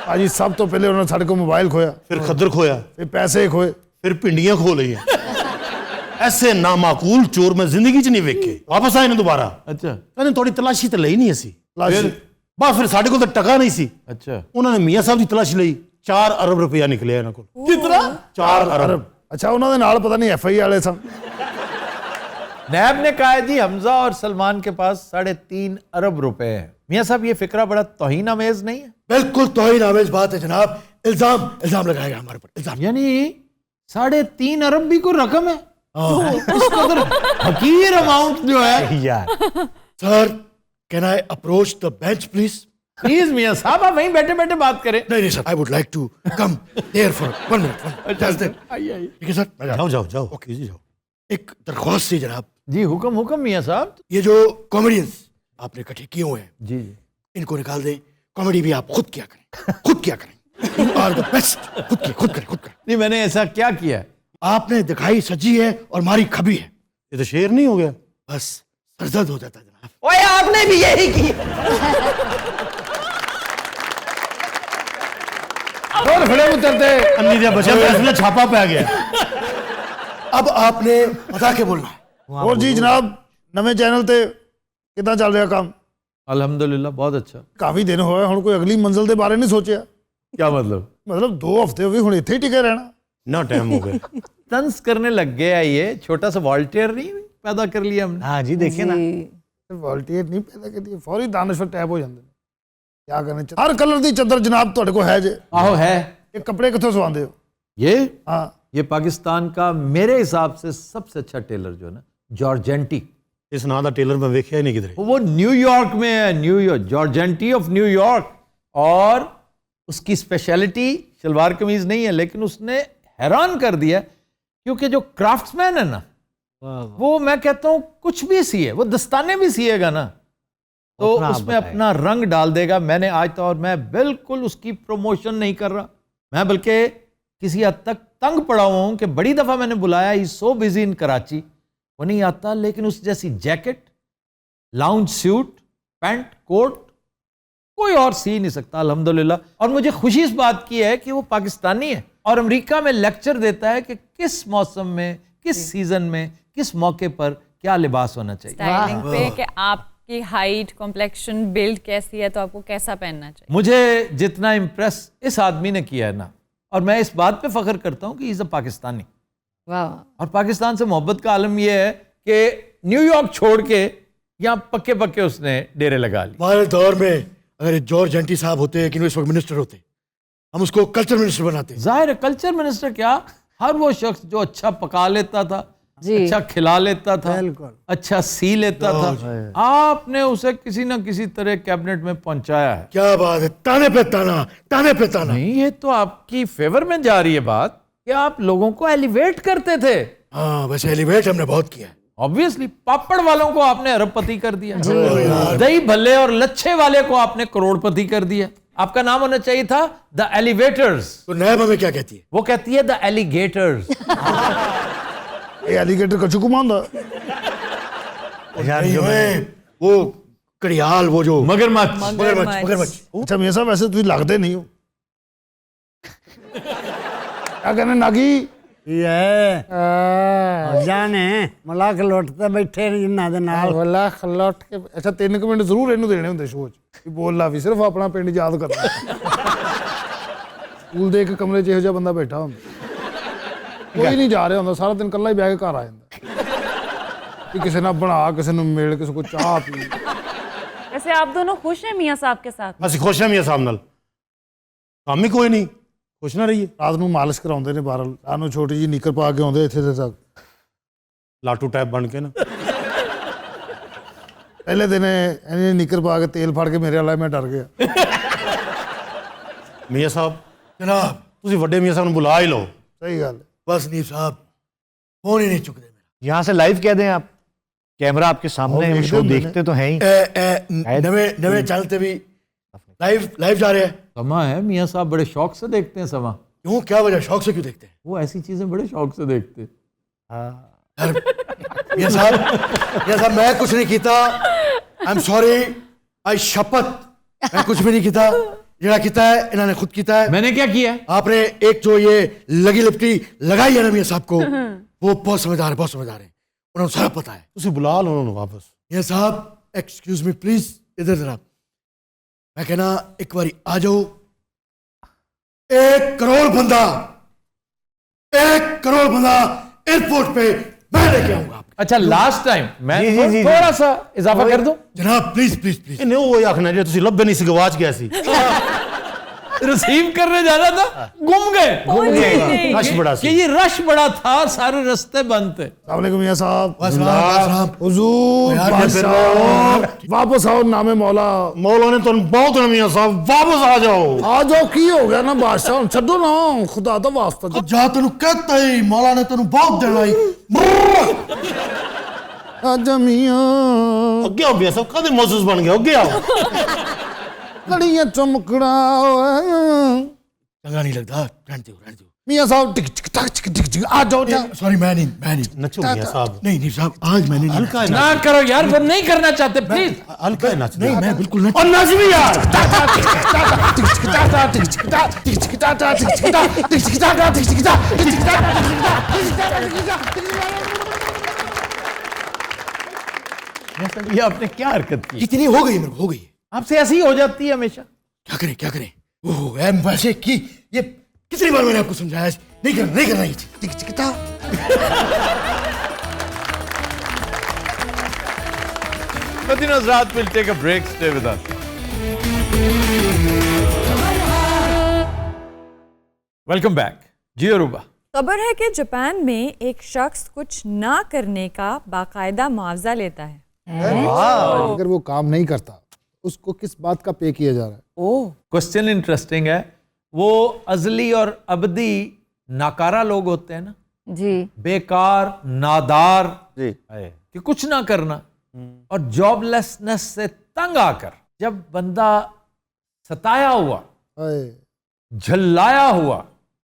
ਭਾਜੀ ਸਭ ਤੋਂ ਪਹਿਲੇ ਉਹਨਾਂ ਨੇ ਸਾਡੇ ਕੋਲ ਮੋਬਾਈਲ ਖੋਇਆ, ਫਿਰ ਖੱਦਰ ਖੋਇਆ, ਫਿਰ ਪੈਸੇ ਖੋਏ, ਫਿਰ ਭਿੰਡੀਆਂ ਖੋ ਲਈਆਂ। ਐਸੇ ਨਾਮਾਕੂਲ ਚੋਰ ਮੈਂ ਜ਼ਿੰਦਗੀ 'ਚ ਨਹੀਂ ਵੇਖੇ। ਵਾਪਸ ਆਏ ਨੇ ਦੁਬਾਰਾ। अच्छा ਕਹਿੰਦੇ ਤੁਹਾਡੀ ਤਲਾਸ਼ੀ ਤੇ ਲਈ ਨਹੀਂ ਅਸੀਂ। ਲਾਸ਼ੀ। ਬਸ ਫਿਰ ਸਾਡੇ ਕੋਲ ਤਾਂ ਟਕਾ ਨਹੀਂ ਸੀ। अच्छा ਉਹਨਾਂ ਨੇ ਮੀਆਂ ਸਾਹਿਬ ਦੀ ਤਲਾਸ਼ੀ ਲਈ। 4 अरब रुपया निकले ਇਹਨਾਂ ਕੋਲ। ਕਿਤਨਾ? 4 अरब। ਅੱਛਾ, ਉਹਨਾਂ ਦੇ ਨਾਲ ਪਤਾ ਨਹੀਂ FI ਵਾਲੇ ਸਨ। नैब ने कहा है जी हमजा और सलमान के पास 3.5 अरब रुपए हैं। मियां साहब ये फिक्रा बड़ा तौहीन आमेज नहीं है? बिल्कुल तौहीन आमेज बात है जनाब। इल्जाम इल्जाम लगाएगा हमारे ऊपर, इल्जाम। यानी 3.5 अरब भी कोई रकम है तो इस कदर हकीर अमाउंट जो है। यार sir, can I approach the bench please? Please मियां साहब आप वहीं बैठे बैठे बात करें। नहीं sir, I would like to come there for 1 minute, just there. ठीक है सर, मैं जाता हूं। जाओ ओके जी, जाओ। एक दरख्वास्त थी जनाब, जी हुक्म मियां साहब। ये जो कॉमेडियंस आपने इकट्ठे किए हुए हैं, जी इनको निकाल दें। कॉमेडी भी आप खुद किया करें। You are the best. खुद करें। नहीं मैंने ऐसा क्या किया है? आपने दिखाई सजी है और मारी खबी है, ये तो शेर नहीं हो गया? बस सरदर्द हो जाता है जनाब। ओए आपने भी यही की। और खड़े उतरते अन्नी दिया बचा प्रेस में छापा पै गया। अब आपने बता के बोलना है। और जी जनाब, नवे चैनल ਤੇ ਕਿਦਾਂ ਚੱਲ ਰਿਹਾ ਕੰਮ? अल्हम्दुलिल्लाह बहुत अच्छा। ਕਾਫੀ ਦਿਨ ਹੋਏ, ਹੁਣ ਕੋਈ ਅਗਲੀ ਮੰਜ਼ਿਲ ਦੇ ਬਾਰੇ ਨਹੀਂ ਸੋਚਿਆ? क्या मतलब? ਮਤਲਬ 2 ਹਫ਼ਤੇ ਹੋ ਗਏ, ਹੁਣ ਇੱਥੇ ਹੀ ਟਿਕੇ ਰਹਿਣਾ? ना टाइम हो गया। तंज करने लग गया ये छोटा सा वॉल्टियर नहीं पैदा कर लिया हमने। हाँ जी, देखिए ना, ਵੋਲਟੀਅਰ ਨਹੀਂ ਪੈਦਾ ਕਰਦੀ, ਫੌਰੀ ਦਾਨਸ਼ਵਰ ਟੈਪ ਹੋ ਜਾਂਦੇ ਨੇ। ਕੀ ਕਰਨੇ? ਹਰ ਕਲਰ ਦੀ ਚੱਦਰ ਜਨਾਬ ਤੁਹਾਡੇ ਕੋਲ ਹੈ ਜੇ? आहो है। ਇਹ ਕੱਪੜੇ ਕਿੱਥੋਂ ਸਵਾਉਂਦੇ ਹੋ? ये हाँ, ये पाकिस्तान का मेरे हिसाब से सबसे अच्छा टेलर जो है ना, जॉर्जेंटी। इस नाम का टेलर मैं वेख्या ही नहीं किधर। वो न्यूयॉर्क में है, न्यूयॉर्क, जॉर्जेंटी ऑफ न्यूयॉर्क। और उसकी स्पेशलिटी शलवार कमीज नहीं है, लेकिन उसने हैरान कर दिया क्योंकि जो क्राफ्ट्समैन है ना, वो मैं कहता हूं कुछ भी सिए, वो दस्ताने भी सिएगा ना तो उसमें अपना रंग डाल देगा। मैंने आज तो, और मैं बिल्कुल उसकी प्रमोशन नहीं कर रहा, मैं बल्कि किसी हद तक तंग पड़ा हुआ हूं कि बड़ी दफा मैंने बुलाया, ही सो बिजी इन कराची, वो नहीं आता। लेकिन उस जैसी jacket, lounge suit, pant, coat कोई और सी नहीं सकता अल्हम्दुलिल्लाह। और मुझे खुशी इस बात की है कि वो पाकिस्तानी है और अमेरिका में लेक्चर देता है कि किस मौसम में, किस सीजन में, किस मौके पर क्या लिबास होना चाहिए। स्टाइलिंग पे कि आपकी हाइट, कॉम्प्लेक्शन, बिल्ड कैसी है तो आपको कैसा पहनना चाहिए। मुझे जितना इम्प्रेस इस आदमी ने किया है ना, और मैं इस बात पे फख्र करता हूं कि इज अ पाकिस्तानी। वाह। और पाकिस्तान से मोहब्बत का आलम यह है कि न्यूयॉर्क छोड़ के यहाँ पक्के पक्के उसने डेरे लगा लिए। हमारे दौर में अगर जॉर्ज एंटी साहब होते कि इस वक्त मिनिस्टर होते, हम उसको कल्चर मिनिस्टर बनाते। जाहिर है कल्चर मिनिस्टर क्या, हर वो शख्स जो अच्छा पका लेता था, अच्छा खिला लेता था, अच्छा सी लेता था, आपने उसे किसी ना किसी तरह कैबिनेट में पहुंचाया है। क्या बात है, ताने पे ताना, ताने पे ताना। नहीं, ये तो आपकी फेवर में जा रही है बात कि आप लोगों को एलिवेट करते थे। हाँ, वैसे एलिवेट हमने बहुत किया है। ऑब्वियसली पापड़ वालों को आपने अरबपति कर दिया, दही भल्ले और लच्छे वाले को आपने करोड़पति कर दिया। आपका नाम होना चाहिए था द एलिवेटर्स। तो नैब हमें क्या कहती है? वो कहती है द एलिगेटर्स। ਇਹ ਐਲੀਗੇਟਰ ਕਚੂ ਘੁਮਾਉਂਦਾ? नहीं, वो कड़ियाल, वो जो मगरमच्छ। ਅੱਛਾ ਮੀਆਂ ਸਾਹਿਬ, ਵੈਸੇ ਤੁਸੀਂ ਲੱਗਦੇ ਨਹੀਂ ਹੋ। क्या कहने नागी? ਜਾਣੇ ਮਲਾਕ ਲੁੱਟ ਤੇ ਬੈਠੇ ਨੇ ਜਿੰਨਾਂ ਦੇ ਨਾਲ। ਵਾਲਾ ਖਲਟ ਕੇ। ਅੱਛਾ 3 ਮਿੰਟ ਜ਼ਰੂਰ ਇਹਨੂੰ ਦੇਣੇ ਹੁੰਦੇ ਸ਼ੋਅ 'ਚ ਕਿ ਬੋਲਣਾ ਵੀ ਸਿਰਫ ਆਪਣਾ ਪਿੰਡ ਯਾਦ ਕਰਨਾ। ਸਕੂਲ ਦੇ ਇੱਕ ਕਮਰੇ 'ਚ ਇਹੋ ਜਿਹਾ ਬੰਦਾ ਬੈਠਾ ਹੁੰਦਾ, ਕੋਈ ਨਹੀਂ ਜਾ ਰਿਹਾ ਹੁੰਦਾ, ਸਾਰਾ ਦਿਨ ਇਕੱਲਾ ਹੀ ਬਹਿ ਕੇ ਘਰ ਆ ਜਾਂਦਾ ਕਿ ਕਿਸੇ ਨਾਲ ਬਣਾ, ਕਿਸੇ ਨੂੰ ਮਿਲ, ਕਿਸੇ को ਚਾਹ ਪੀ। वैसे आप दोनों खुश हैं मियाँ साहब के साथ? ਅਸੀਂ ਖੁਸ਼ ਹਾਂ ਮੀਆਂ ਸਾਹਿਬ ਨਾਲ, ਕੰਮ ਹੀ ਕੋਈ ਨਹੀਂ, ਖੁਸ਼ ਨਾ ਰਹੀਏ। ਰਾਤ ਨੂੰ ਮਾਲਿਸ਼ ਕਰਾਉਂਦੇ ਨੇ ਬਾਹਰ, ਰਾਤ ਨੂੰ ਛੋਟੀ ਜੀ ਨਿੱਕਰ ਪਾ ਕੇ ਆਉਂਦੇ ਇੱਥੇ ਦੇ ਤੱਕ, ਲਾਟੂ ਟੈਪ ਬਣ ਕੇ ਨਾ। ਪਹਿਲੇ ਦਿਨ ਇਹਨੇ ਨਿੱਕਰ ਪਾ ਕੇ ਤੇਲ ਫੜ ਕੇ ਮੇਰੇ ਵਾਲਾ, ਮੈਂ ਡਰ ਗਿਆ। ਮੀਆਂ ਸਾਹਿਬ, जनाब, ਤੁਸੀਂ ਵੱਡੇ ਮੀਆਂ ਸਾਹਿਬ ਨੂੰ ਬੁਲਾ ਹੀ ਲਓ। ਸਹੀ ਗੱਲ। बस नीब साहब फोन ही नहीं चुक रहे मेरा। यहाँ से लाइव कह दें आप, कैमरा आपके सामने है, शो देखते तो हैं ही। नवे चलते भी लाइव जा रहे हैं। समा है, मियाँ साहब बड़े शौक से देखते हैं समा। क्यों, क्या वजह, शौक से क्यों देखते हैं? वो ऐसी चीजें बड़े शौक से देखते हैं। मियाँ साहब मैं कुछ नहीं किया, आई एम सॉरी, आई शपथ, मैं कुछ भी नहीं किया। जरा किया है इन्होंने खुद किया है। मैंने क्या किया? आपने एक जो ये लगी लिपटी लगाई है ना मियाँ साहब को, वो बहुत समझदार है, बहुत समझदार है, उन्हें सारा पता है। ਤੁਸੀਂ ਬੁਲਾ ਲਓ ਉਹਨਾਂ ਨੂੰ ਵਾਪਸ। मियाँ साहब एक्सक्यूज मी प्लीज, इधर जरा। मैं कहना एक बारी आ जाओ। 1 करोड़ बंदा एयरपोर्ट पे मैं लेके आऊंगा। अच्छा लास्ट टाइम मैं जी, जी, जी, थोड़ा सा इजाफा कर दूं। जनाब प्लीज प्लीज प्लीज। ਇਹਨੇ ਉਹ ਆਖਣਾ ਜੇ ਤੁਸੀਂ ਲੱਭੇ ਨਹੀਂ ਸੀ, ਗਵਾਚ ਗਿਆ ਸੀ। रिसीव करने जाना था, घूम गए। रश बड़ा कि सी। ये रश बड़ा था, सारे रास्ते बंद थे। वालेकुम मियां साहब, साहब हुजूर, यार, बादशाह, वापस आओ नामे मौला। मौला ने तुम बहुत मियां साहब, वापस आ जाओ। आ जाओ, की हो गया ना बादशाह, छड्डो ना, खुदा दा वास्ता जी। जा तेन कहता ही मौला ने तेन बहुत देना ही। आजा मियां, अगे आओ मियां साहब, कदे मोसेस बन गए, अगे आओ। कड़ियां चमकड़ा चंगा नहीं लगता, रहने दो। मियां साहब, टिक टिक टाक टिक टिक टिक, आ जाओ जा। सॉरी, मैं नहीं। नचो मियां साहब, नहीं साहब, आज मैंने नहीं। हल्का है ना करो यार, वो नहीं करना चाहते, प्लीज। हल्का है नच। नहीं, मैं बिल्कुल नहीं। और नच भी यार। ये आपने क्या हरकत की? इतनी हो गई मेरे को, हो गई। आपसे ऐसी ही हो जाती है हमेशा। क्या करें? ओह एम वैसे की ये कितनी बार मैंने आपको समझाया, नहीं करना ये चीज। टिक टिक टा। Continuous Raat will take a break. Stay with us. Welcome back. जी अरूबा। खबर है कि जापान में एक शख्स कुछ ना करने का बाकायदा मुआवजा लेता है। अगर वो काम नहीं करता, उसको किस बात का पे किया जा रहा है? ओह, क्वेश्चन इंटरेस्टिंग है। वो अजली और अबदी नाकारा लोग होते हैं ना जी, बेकार, नादार, जी कि कुछ ना करना और जॉबलेसनेस से तंग आकर जब बंदा सताया हुआ, हाय, झल्लाया हुआ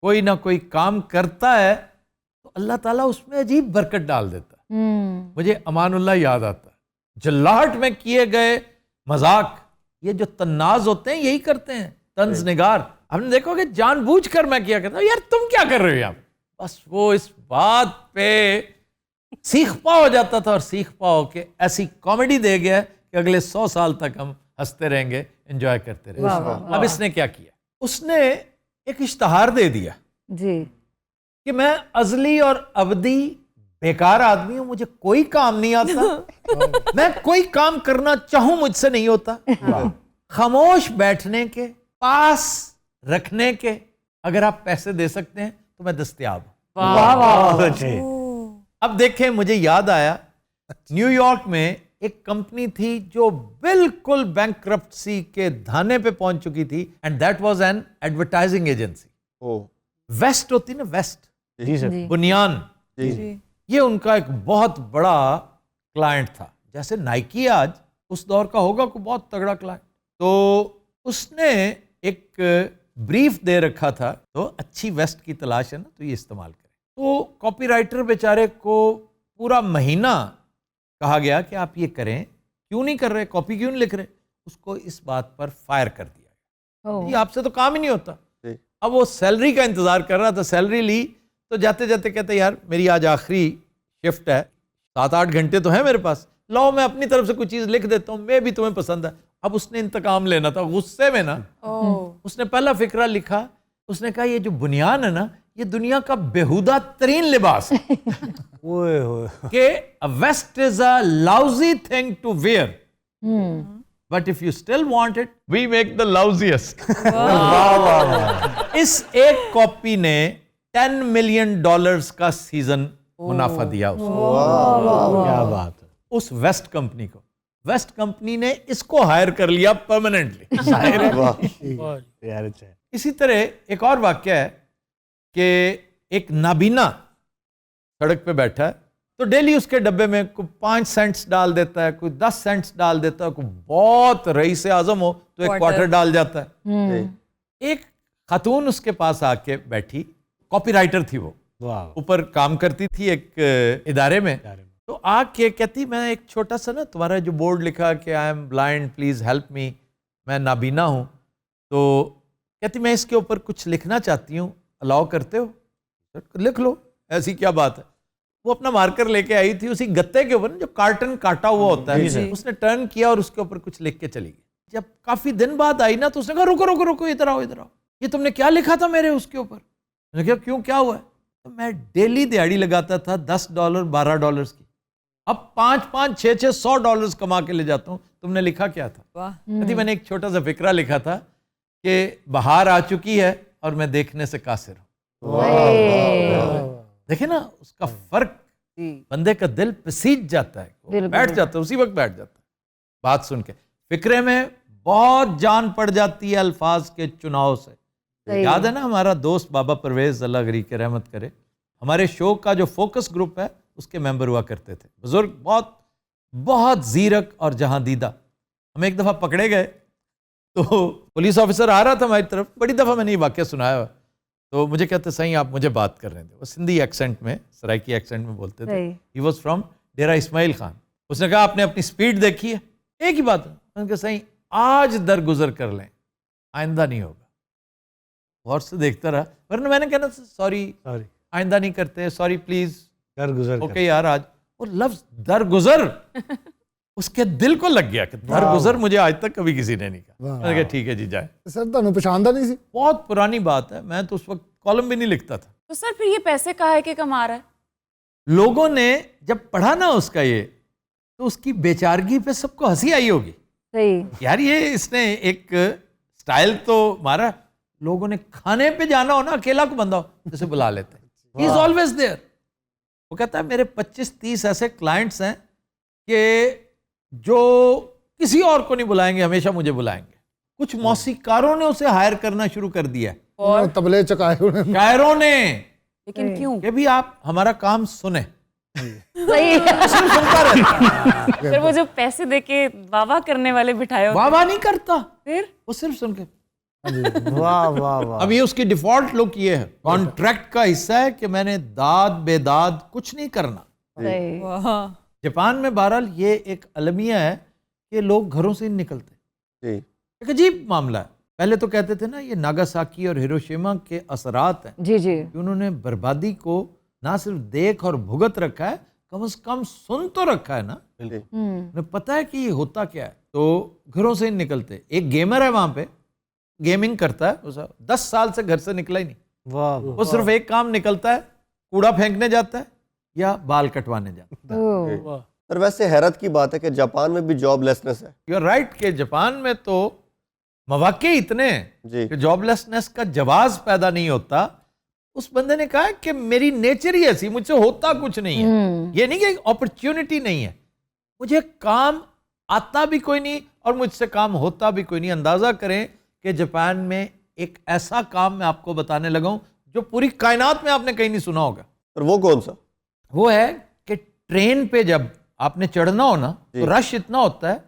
कोई ना कोई काम करता है तो अल्लाह ताला उसमें अजीब बरकत डाल देता है। मुझे अमानुल्लाह याद आता है। जल्लाहट में किए गए मजाक, ये जो तन्नाज होते हैं यही करते हैं, तंज निगार। हमने देखो कि जानबूझकर मैं किया करता हूं, यार तुम क्या कर रहे हो यहाँ? बस वो इस बात पे सीख पाओ जाता था और सीख पाओ कि ऐसी कॉमेडी दे गया कि अगले 100 साल तक हम हंसते रहेंगे, एंजॉय करते रहेंगे। अब इसने क्या किया? उसने एक इश्तहार दे दिया जी, कि मैं अजली और अबदी बेकार आदमी हूं, मुझे कोई काम नहीं आता, मैं कोई काम करना चाहूं मुझसे नहीं होता, खामोश बैठने के, पास रखने के अगर आप पैसे दे सकते हैं तो मैं दस्तयाब हूं। अब देखें, मुझे याद आया न्यूयॉर्क में एक कंपनी थी जो बिल्कुल बैंकरप्सी के धाने पे पहुंच चुकी थी, and that was an advertising agency. Waste होती ना, वेस्ट, जी सर, बुनियान, जी ये उनका एक बहुत बड़ा क्लाइंट था। जैसे नाइकी आज उस दौर का होगा कोई बहुत तगड़ा क्लाइंट। तो उसने एक ब्रीफ दे रखा था, तो अच्छी वेस्ट की तलाश है ना, तो ये इस्तेमाल करें। तो कॉपीराइटर बेचारे को पूरा महीना कहा गया कि आप ये करें, क्यों नहीं कर रहे, कॉपी क्यों नहीं लिख रहे? उसको इस बात पर फायर कर दिया गया। ये आपसे तो काम ही नहीं होता। अब वो सैलरी का इंतजार कर रहा था, सैलरी ली तो जाते जाते कहते यार मेरी आज आखिरी शिफ्ट है, 7-8 घंटे तो है मेरे पास, लाओ मैं अपनी तरफ से कुछ चीज़ लिख देता हूँ, मैं भी तुम्हें पसंद है। अब उसने इंतकाम लेना था, गुस्से में ना उसने पहला फिक्रा लिखा। उसने कहा ये जो बुनियान है ना, ये दुनिया का बेहुदा तरीन लिबास है। कि a vest is a lousy thing to wear, but if you still want it, we make the lousiest. इस एक कॉपी ने $10 मिलियन का सीजन मुनाफा दिया उसको। क्या बात है। उस वेस्ट कंपनी को, वेस्ट कंपनी ने इसको हायर कर लिया परमानेंटली। यार अच्छा है। इसी तरह एक और वाक्य है कि एक नाबीना सड़क पे बैठा है, तो डेली उसके डब्बे में कोई 5 सेंट्स डाल देता है, कोई 10 सेंट्स डाल देता है, कोई बहुत रईस आजम हो तो एक क्वार्टर डाल जाता है। एक खातून उसके पास आके बैठी, कॉपीराइटर थी वो, ऊपर काम करती थी एक इदारे में। तो आके कहती मैं एक छोटा सा ना, तुम्हारा जो बोर्ड लिखा कि I am blind please help me, मैं नाबीना हूँ, तो कहती मैं इसके ऊपर कुछ लिखना चाहती हूँ, अलाउ करते हो? लिख लो, ऐसी क्या बात है। वो अपना मार्कर लेके आई थी, उसी गत्ते के ऊपर जो कार्टन काटा हुआ होता है, उसने टर्न किया और उसके ऊपर कुछ लिख के चली गई। जब काफी दिन बाद आई ना, तो उसने कहा रुको रुको रुको, इधर आओ इधर आओ, ये तुमने क्या लिखा था मेरे उसके ऊपर? मैंने कहा क्यों, क्या हुआ है? तो मैं डेली दिहाड़ी लगाता था $10 $12 की, अब $5 $6 $100 कमा के ले जाता हूँ, तुमने लिखा क्या था? कहती मैंने एक छोटा सा फिक्रा लिखा था कि बाहर आ चुकी है और मैं देखने से कासिर हूं। देखे ना उसका फर्क, बंदे का दिल पसीज जाता है, बैठ जाता है, उसी वक्त बैठ जाता है बात सुन के। फिक्रे में बहुत जान पड़ जाती है अल्फाज के चुनाव से। याद है ना हमारा दोस्त बाबा परवेज, अल्लाह गरी के रहमत करे, हमारे शो का जो फोकस ग्रुप है उसके मेंबर हुआ करते थे, बुजुर्ग, बहुत बहुत जीरक और जहां दीदा। हम एक दफ़ा पकड़े गए तो पुलिस ऑफिसर आ रहा था हमारी तरफ, बड़ी दफ़ा मैंने ये वाक़या सुनाया हुआ, तो मुझे कहते सही आप मुझे बात कर रहे थे, वो सिंधी एक्सेंट में, सराइकी एक्सेंट में बोलते थे। ही वॉज फ्रॉम डेरा इस्माइल खान। उसने कहा आपने अपनी स्पीड देखी है? एक ही बात, मैंने कहा सही आज दरगुजर कर लें, आइंदा नहीं होगा। गौर से देखता रहा, वरना मैंने कहना सॉरी आइंदा नहीं करते, सॉरी प्लीज, दरगुजर ओके यार आज। वो लफ्ज दरगुजर उसके दिल को लग गया कि दरगुजर मुझे आज तक कभी किसी ने नहीं कहा। मैंने कहा ठीक है जी जाए। सर ਤੁਹਾਨੂੰ ਪਛਾਣਦਾ नहीं सी? बहुत पुरानी बात है, मैं तो उस वक्त कॉलम भी नहीं लिखता था। तो सर फिर ये पैसे काहे के कमा रहा है? लोगों ने जब पढ़ा ना उसका ये, तो उसकी बेचारगी पे सबको हंसी आई होगी। सही यार ये इसने एक स्टाइल तो मारा, लोगों ने खाने पे जाना हो ना, अकेला को बंदा हो जैसे बुला लेते हैं, ही इज ऑलवेज देयर। वो कहता है मेरे 25-30 ऐसे क्लाइंट्स हैं कि जो किसी और को नहीं बुलाएंगे, हमेशा मुझे बुलाएंगे। कुछ मौसीकारों ने उसे हायर करना शुरू कर दिया, और तबले चकाए हुए शायरों ने, लेकिन क्यों? कि भी आप हमारा काम सुने। सही सिर्फ सुनता रहता, फिर वो जो पैसे देके वाह करने वाले बिठाए होते वाह नहीं करता, फिर वो सिर्फ सुन के। वाह वाह वाह। अब ये उसकी डिफॉल्ट लुक ये है, कॉन्ट्रैक्ट का हिस्सा है कि मैंने दाद बेदाद कुछ नहीं करना। सही। जापान में बहरहाल ये एक अलमिया है कि लोग घरों से नहीं निकलते। एक अजीब मामला है। पहले तो कहते थे ना ये नागासाकी और हिरोशिमा के असरात हैं जी जी, कि उन्होंने बर्बादी को ना सिर्फ देख और भुगत रखा है, कम से कम सुन तो रखा है ना, उन्हें पता है कि ये होता क्या है, तो घरों से नहीं निकलते। एक गेमर है वहां पे, गेमिंग करता है, उसे 10 साल से घर से निकला ही नहीं। वाह वो सिर्फ एक काम निकलता है, कूड़ा फेंकने जाता है या बाल कटवाने जाता है। पर वैसे हैरत की बात है कि जापान में भी जॉबलेसनेस है। यू आर राइट कि जापान में तो मौके इतने हैं कि जॉबलेसनेस का जवाब पैदा नहीं होता। उस बंदे ने कहा कि मेरी नेचर ही ऐसी, मुझसे होता कुछ नहीं है। ये नहीं कि अपॉर्चुनिटी नहीं है, मुझे काम आता भी कोई नहीं और मुझसे काम होता भी कोई नहीं। अंदाजा करें कि जापान में एक ऐसा काम मैं आपको बताने लगा हूं जो पूरी कायनात में आपने कहीं नहीं सुना होगा। और वो कौन सा? वो है कि ट्रेन पे जब आपने चढ़ना हो ना, तो रश इतना होता है,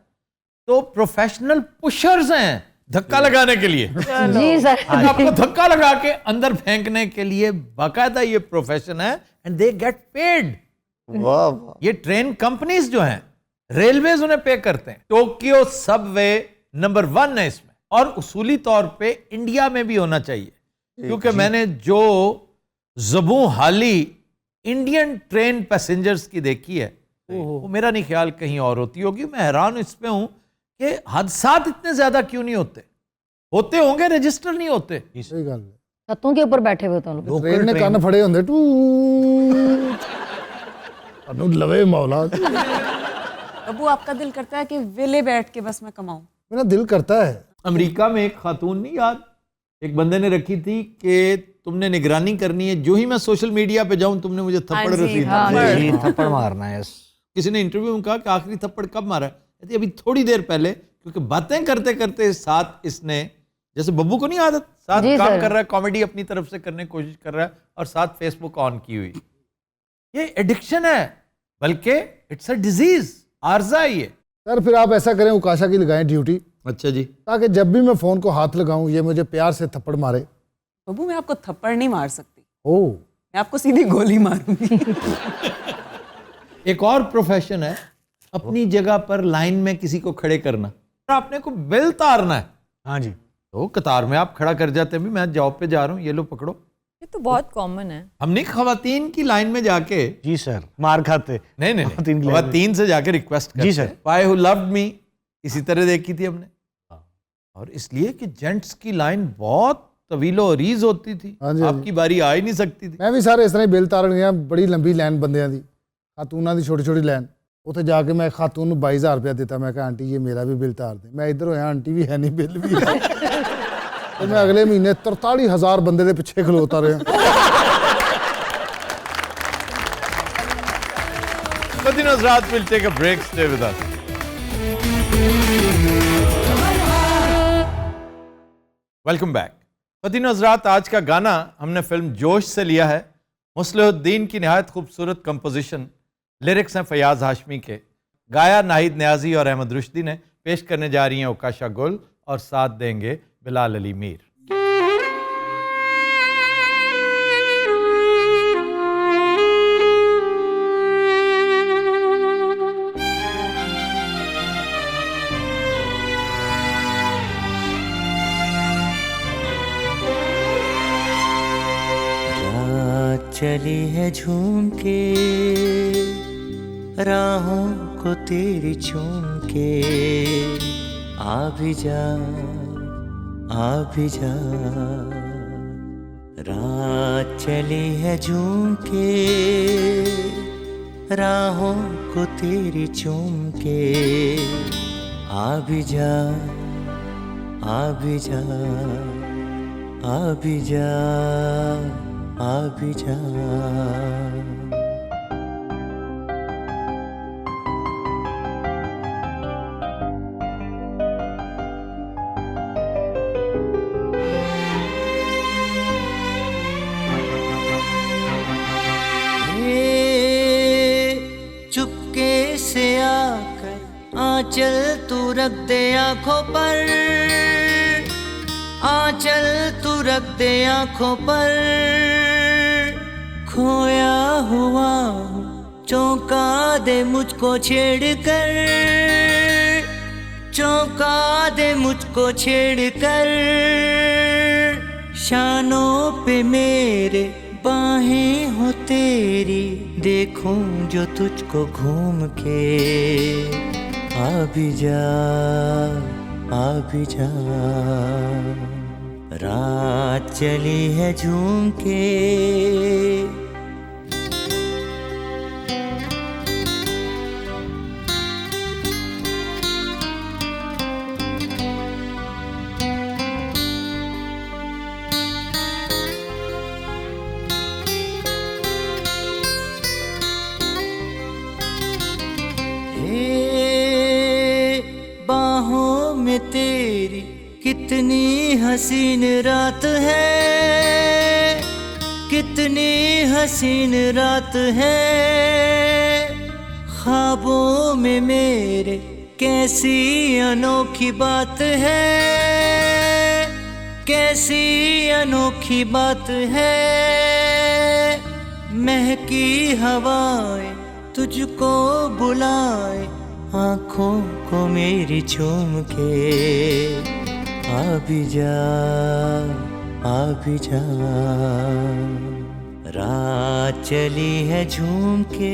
तो प्रोफेशनल पुशर्स हैं धक्का लगाने के लिए। जी सर, आपको धक्का लगा के अंदर फेंकने के लिए बाकायदा ये प्रोफेशन है, एंड दे गेट पेड। वाह वाह। ये ट्रेन कंपनीज जो हैं, रेलवेज उन्हें पे करते हैं। टोक्यो सबवे नंबर 1 है इसमें, और उसूली तौर पे इंडिया में भी होना चाहिए, क्योंकि मैंने जो ज़बूं हाली इंडियन ट्रेन पैसेंजर्स की देखी है, वो मेरा नहीं ख्याल कहीं और होती होगी। मैं हैरान इस पे हूं कि हादसात इतने ज्यादा क्यों नहीं होते। होते होंगे, रजिस्टर नहीं होते। सही गल है। छतों के ऊपर बैठे हुए तो लोग, ट्रेन ने कान फड़े होंगे टू अनु लवे मौला। अबू आपका दिल करता है कि वेले बैठ के बस मैं कमाऊं? मेरा दिल करता है। अमेरिका में एक खातून, नहीं याद, एक बंदे ने रखी थी कि तुमने निगरानी करनी है, जो ही मैं सोशल मीडिया पे जाऊं तुमने मुझे थप्पड़ रसीद थप्पड़ मारना है। किसी ने इंटरव्यू में कहा कि आखिरी थप्पड़ कब मारा है? कहती अभी थोड़ी देर पहले, क्योंकि बातें करते करते साथ इसने, जैसे बब्बू को नहीं आदत, साथ काम कर रहा है, कॉमेडी अपनी तरफ से करने की कोशिश कर रहा है और साथ फेसबुक ऑन की हुई। ये एडिक्शन है, बल्कि इट्स अ डिजीज, आर्जा है ये। सर फिर आप ऐसा करें, उकाशा की लगाएं ड्यूटी। अच्छा जी। ताकि जब भी मैं फोन को हाथ लगाऊं ये मुझे प्यार से थप्पड़ मारे। बब्बू मैं आपको थप्पड़ नहीं मार सकती, ओ मैं आपको सीधी गोली मारूंगी। एक और प्रोफेशन है अपनी जगह पर लाइन में किसी को खड़े करना। आपने को बिल तारना है, हाँ जी, तो कतार में आप खड़ा कर जाते हैं, भी मैं जॉब पे जा रहा हूँ, ये लो पकड़ो। ये तो बहुत कॉमन है। हमने खवातीन की लाइन में जाके, जी सर, मार खाते। नहीं खवातीन की लाइन में। खवातीन से जाके रिक्वेस्ट करते, जी sir, why who loved me, इसी तरह देखी थी हमने। और इसलिए कि जेंट्स की लाइन बहुत तवीलो अरीज होती थी, आपकी बारी आ ही नहीं सकती थी। मैं भी सारे इस तरह बिल तारन गया, बड़ी लंबी लाइन बंदियां दी, खातूना दी छोटी छोटी लाइन। उत्थे जाके मैं खातून नूं 22,000 रुपया दिता, मैं कहा आंटी ये मेरा भी बिल तार दे। मैं इधर होया, आंटी भी है नहीं, बिल भी है। ਤੇ ਮੈਂ ਅਗਲੇ ਮਹੀਨੇ 43,000 ਬੰਦੇ ਦੇ ਪਿੱਛੇ ਖਲੋਤਾ ਰਿਹਾ। Madina Hazrat will take a break. Stay with us. Welcome back. Medina हज़रात, आज का गाना हमने फिल्म जोश से लिया है। मुस्लिहुद्दीन की नहायत खूबसूरत कंपोजिशन, लिरिक्स हैं फयाज हाशमी के, गाया नाहिद न्याजी और अहमद रुश्दी ने। पेश करने जा रही हैं उकाशा गुल और साथ देंगे बिलाल अली मीर। चली है झूम के राहों को तेरी चूम के, आ भी जा रात चली है झूम के राहों को तेरी चूम के, आ भी जा आ भी जा। चुपके से आकर आंचल तू रख दे आंखों पर, आंचल तू रख दे आंखों पर, खोया हुआ चौंका दे मुझको छेड़ कर, चौंका दे मुझको छेड़ कर, शानों पे मेरे बाहें हो तेरी, देखूं जो तुझको घूम के, आ भी जा रात चली है झूम के। बाहों में तेरी कितनी हसीन रात है, कितनी हसीन रात है, ख्वाबों में मेरे कैसी अनोखी बात है, कैसी अनोखी बात है, महकी हवाएं तुझको बुलाए, आँखों को मेरी चूम के, आ भी जा रात चली है झूम के।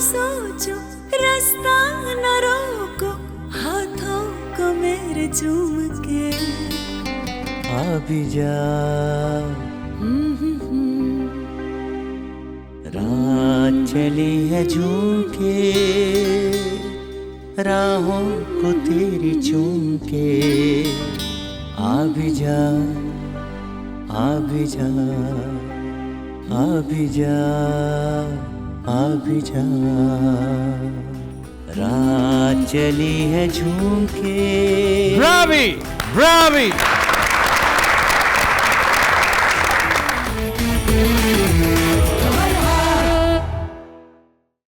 सोचो रास्ता न रोको, हाथों को मेरे चूम के, आ भी जा रात चली है झूम के, राहों को तेरी चूम के, आ भी जा रात चली है झूम के। ब्रावी